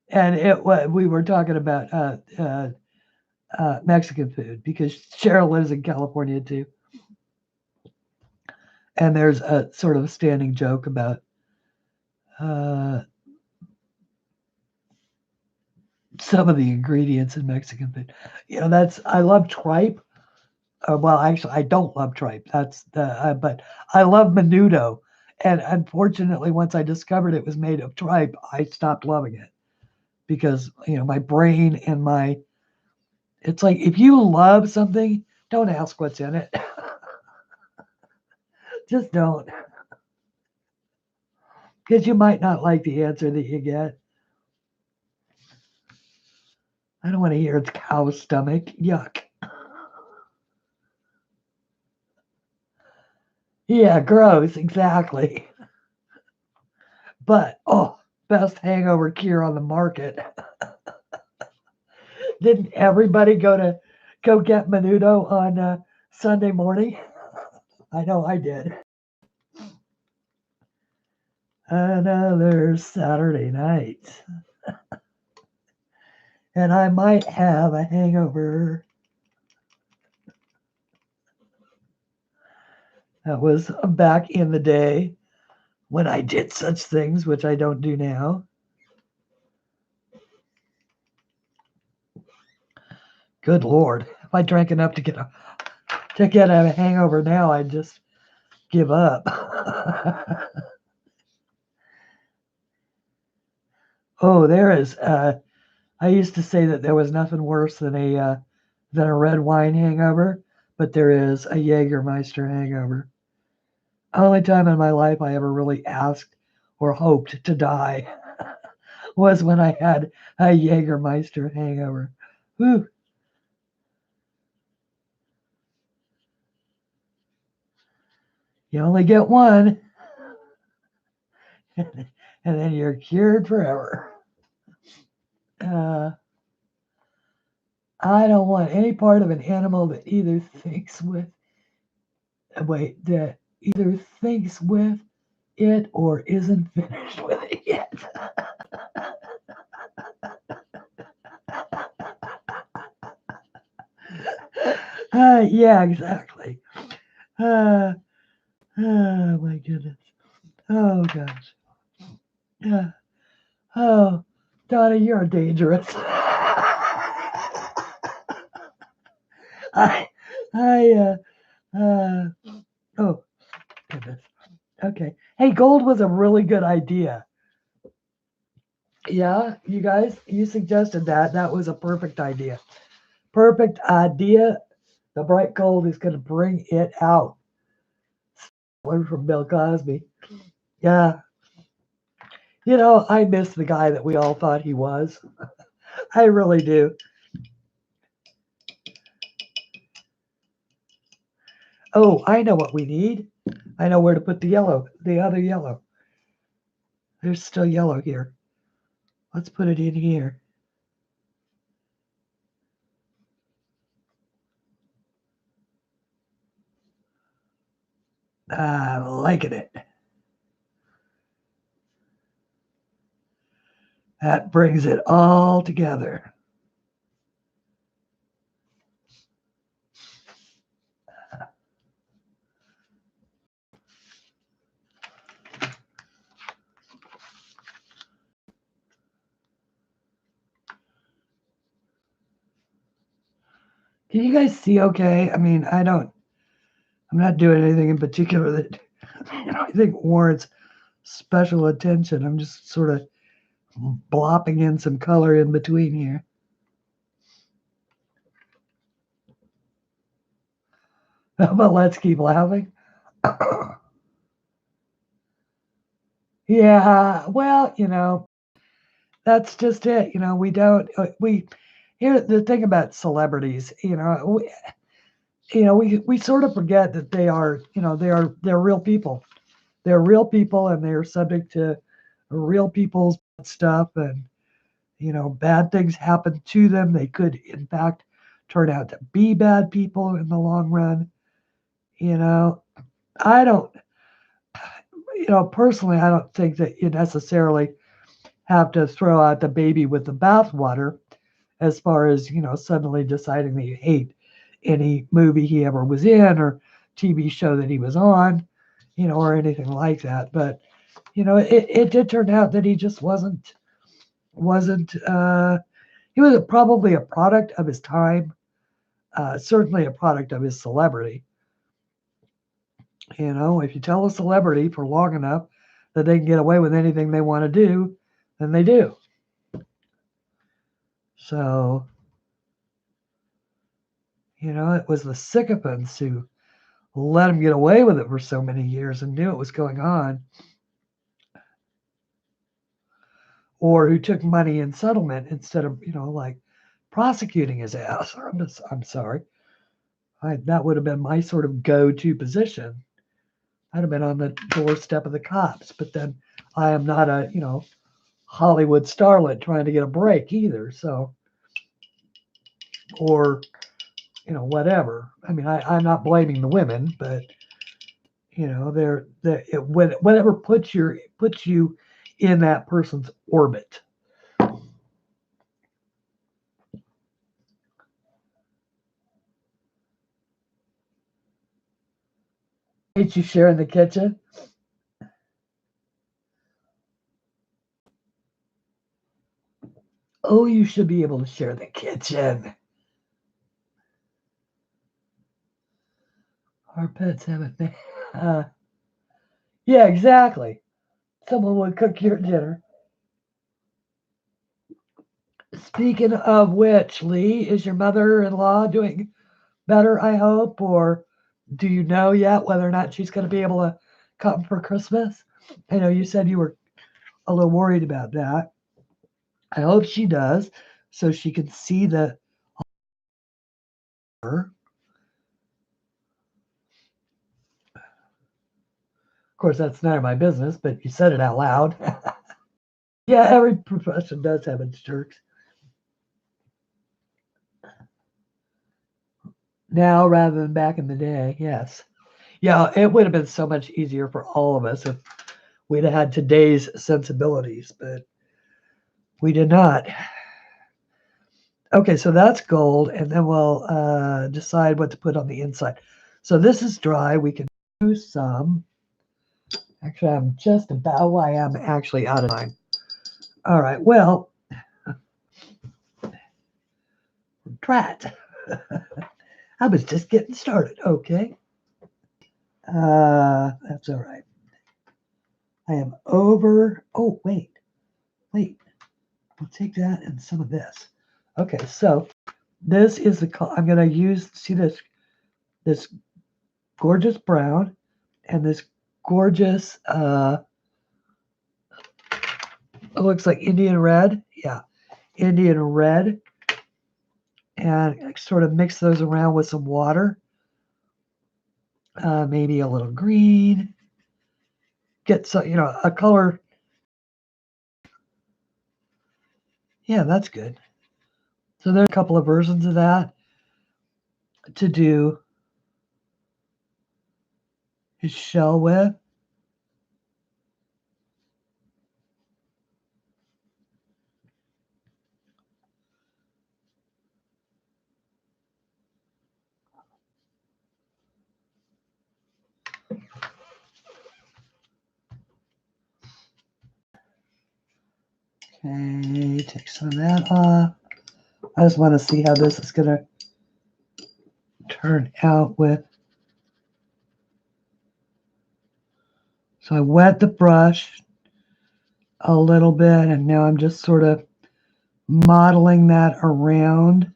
A: And we were talking about Mexican food because Cheryl lives in California too. And there's a sort of a standing joke about some of the ingredients in Mexican food. You know, I love tripe. Well, actually, I don't love tripe. But I love menudo. And unfortunately, once I discovered it was made of tripe, I stopped loving it because, my brain and it's like, if you love something, don't ask what's in it. Just don't. Because you might not like the answer that you get. I don't want to hear it's cow stomach. Yuck. Yeah, gross, exactly. But, best hangover cure on the market. Didn't everybody go get menudo on Sunday morning? I know I did. Another Saturday night. And I might have a hangover. That was back in the day when I did such things, which I don't do now. Good Lord. If I drank enough to get a hangover now, I'd just give up. Oh, there is. I used to say that there was nothing worse than a red wine hangover, but there is a Jägermeister hangover. Only time in my life I ever really asked or hoped to die was when I had a Jägermeister hangover. Whew. You only get one, and then you're cured forever. I don't want any part of an animal that either thinks with it or isn't finished with it yet. Yeah, exactly. Oh my goodness. Oh gosh. Yeah. Oh, Donna, you're dangerous. I Oh, goodness. Okay. Hey, gold was a really good idea. Yeah, you guys, you suggested that. That was a perfect idea. Perfect idea. The bright gold is going to bring it out. One from Bill Cosby. Yeah. You know, I miss the guy that we all thought he was. I really do. Oh, I know what we need. I know where to put the yellow, the other yellow. There's still yellow here. Let's put it in here. Liking it. That brings it all together. Can you guys see okay? I mean, I'm not doing anything in particular that I think warrants special attention. I'm just sort of blopping in some color in between here. But let's keep laughing. Yeah, well, that's just it. We don't, here, the thing about celebrities, we sort of forget that they are, they're real people. They're real people and they're subject to real people's stuff and, bad things happen to them. They could, in fact, turn out to be bad people in the long run. I don't, personally, I don't think that you necessarily have to throw out the baby with the bathwater as far as, suddenly deciding that you hate any movie he ever was in or TV show that he was on, or anything like that. But, it did turn out that he just wasn't, he was probably a product of his time, certainly a product of his celebrity. If you tell a celebrity for long enough that they can get away with anything they want to do, then they do. So, it was the sycophants who let him get away with it for so many years and knew it was going on, or who took money in settlement instead of, like prosecuting his ass. I'm sorry. That would have been my sort of go-to position. I'd have been on the doorstep of the cops, but then I am not a, Hollywood starlet trying to get a break either. So, or, whatever. I mean, I'm not blaming the women, but whatever puts you in that person's orbit. Hate you sharing the kitchen. Oh, you should be able to share the kitchen. Our pets have a thing. Yeah, exactly. Someone would cook your dinner. Speaking of which, Lee, is your mother-in-law doing better, I hope? Or do you know yet whether or not she's going to be able to come for Christmas? I know you said you were a little worried about that. I hope she does so she can see the horror. Of course, that's none of my business, but you said it out loud. Yeah, every profession does have its jerks. Now rather than back in the day, yes. Yeah, it would have been so much easier for all of us if we'd have had today's sensibilities, but we did not. Okay, so that's gold, and then we'll decide what to put on the inside. So this is dry. We can do some. Actually, I'm just about why I'm actually out of time. All right, well, drat. I was just getting started. Okay. That's all right. I am over. Oh, wait. I'll take that and some of this. Okay, so this is the color I'm going to use. See this gorgeous brown and this gorgeous, it looks like Indian red. Yeah, Indian red. And I sort of mix those around with some water. Maybe a little green. Get some, a color. Yeah, that's good. So there's a couple of versions of that to do his shell with. Okay, take some of that off. I just want to see how this is going to turn out with. So I wet the brush a little bit, and now I'm just sort of modeling that around.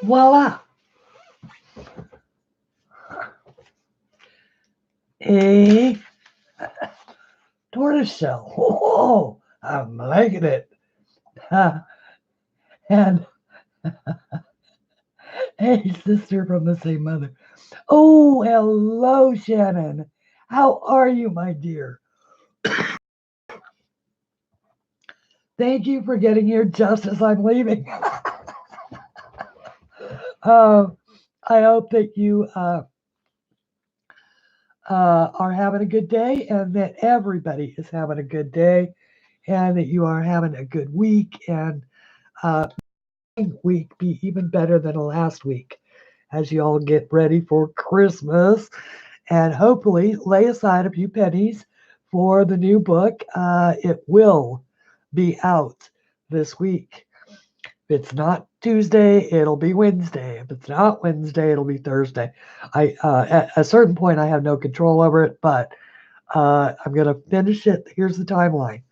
A: Voila! A tortoiseshell. Oh, I'm liking it. And hey, sister from the same mother. Oh, hello, Shannon. How are you, my dear? Thank you for getting here just as I'm leaving. I hope that you are having a good day and that everybody is having a good day and that you are having a good week and week be even better than the last week as you all get ready for Christmas and hopefully lay aside a few pennies for the new book. It will be out this week. If it's not Tuesday, it'll be Wednesday. If it's not Wednesday, it'll be Thursday. At a certain point, I have no control over it, but I'm going to finish it. Here's the timeline.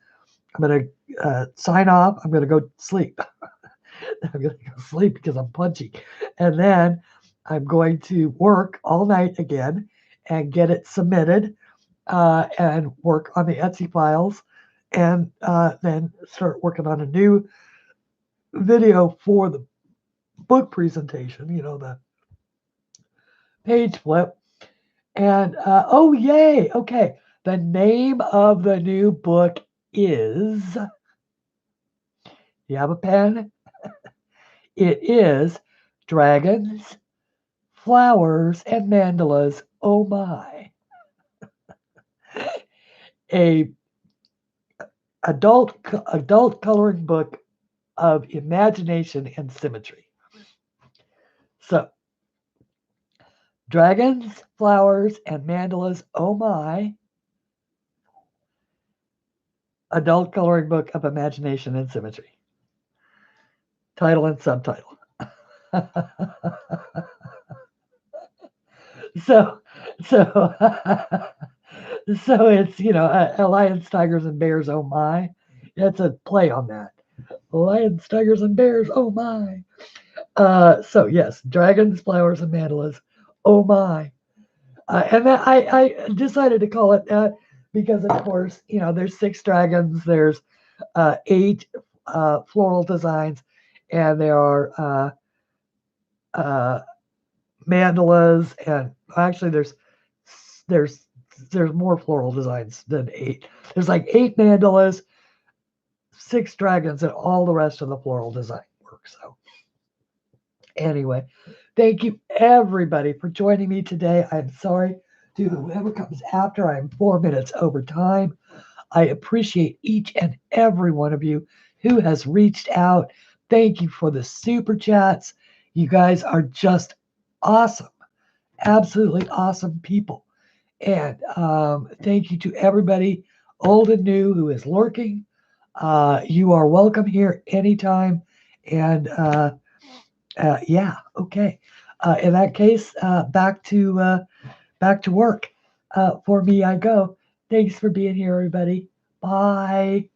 A: I'm going to sign off. I'm going to go sleep. I'm going to go sleep because I'm punchy. And then I'm going to work all night again and get it submitted and work on the Etsy files and then start working on a new video for the book presentation, the page flip. And oh, yay. Okay. The name of the new book is, you have a pen? It is Dragons, Flowers, and Mandalas. Oh my. A adult coloring book of imagination and symmetry. So, Dragons, Flowers, and Mandalas. Oh my. Adult coloring book of imagination and symmetry. Title and subtitle. so so so it's lions, tigers, and bears. Oh my. That's a play on that. Lions, tigers, and bears. Oh my. So yes, dragons, flowers, and mandalas. Oh my. And that I decided to call it that because of course there's 6 dragons, there's 8 floral designs, and there are mandalas, and actually there's more floral designs than 8. There's like 8 mandalas, 6 dragons, and all the rest of the floral design work. So anyway, thank you everybody for joining me today. I'm sorry to whoever comes after. I'm 4 minutes over time. I appreciate each and every one of you who has reached out. Thank you for the super chats. You guys are just awesome, absolutely awesome people. And thank you to everybody, old and new, who is lurking. You are welcome here anytime. And yeah, okay. In that case, back to work. For me, I go. Thanks for being here, everybody. Bye.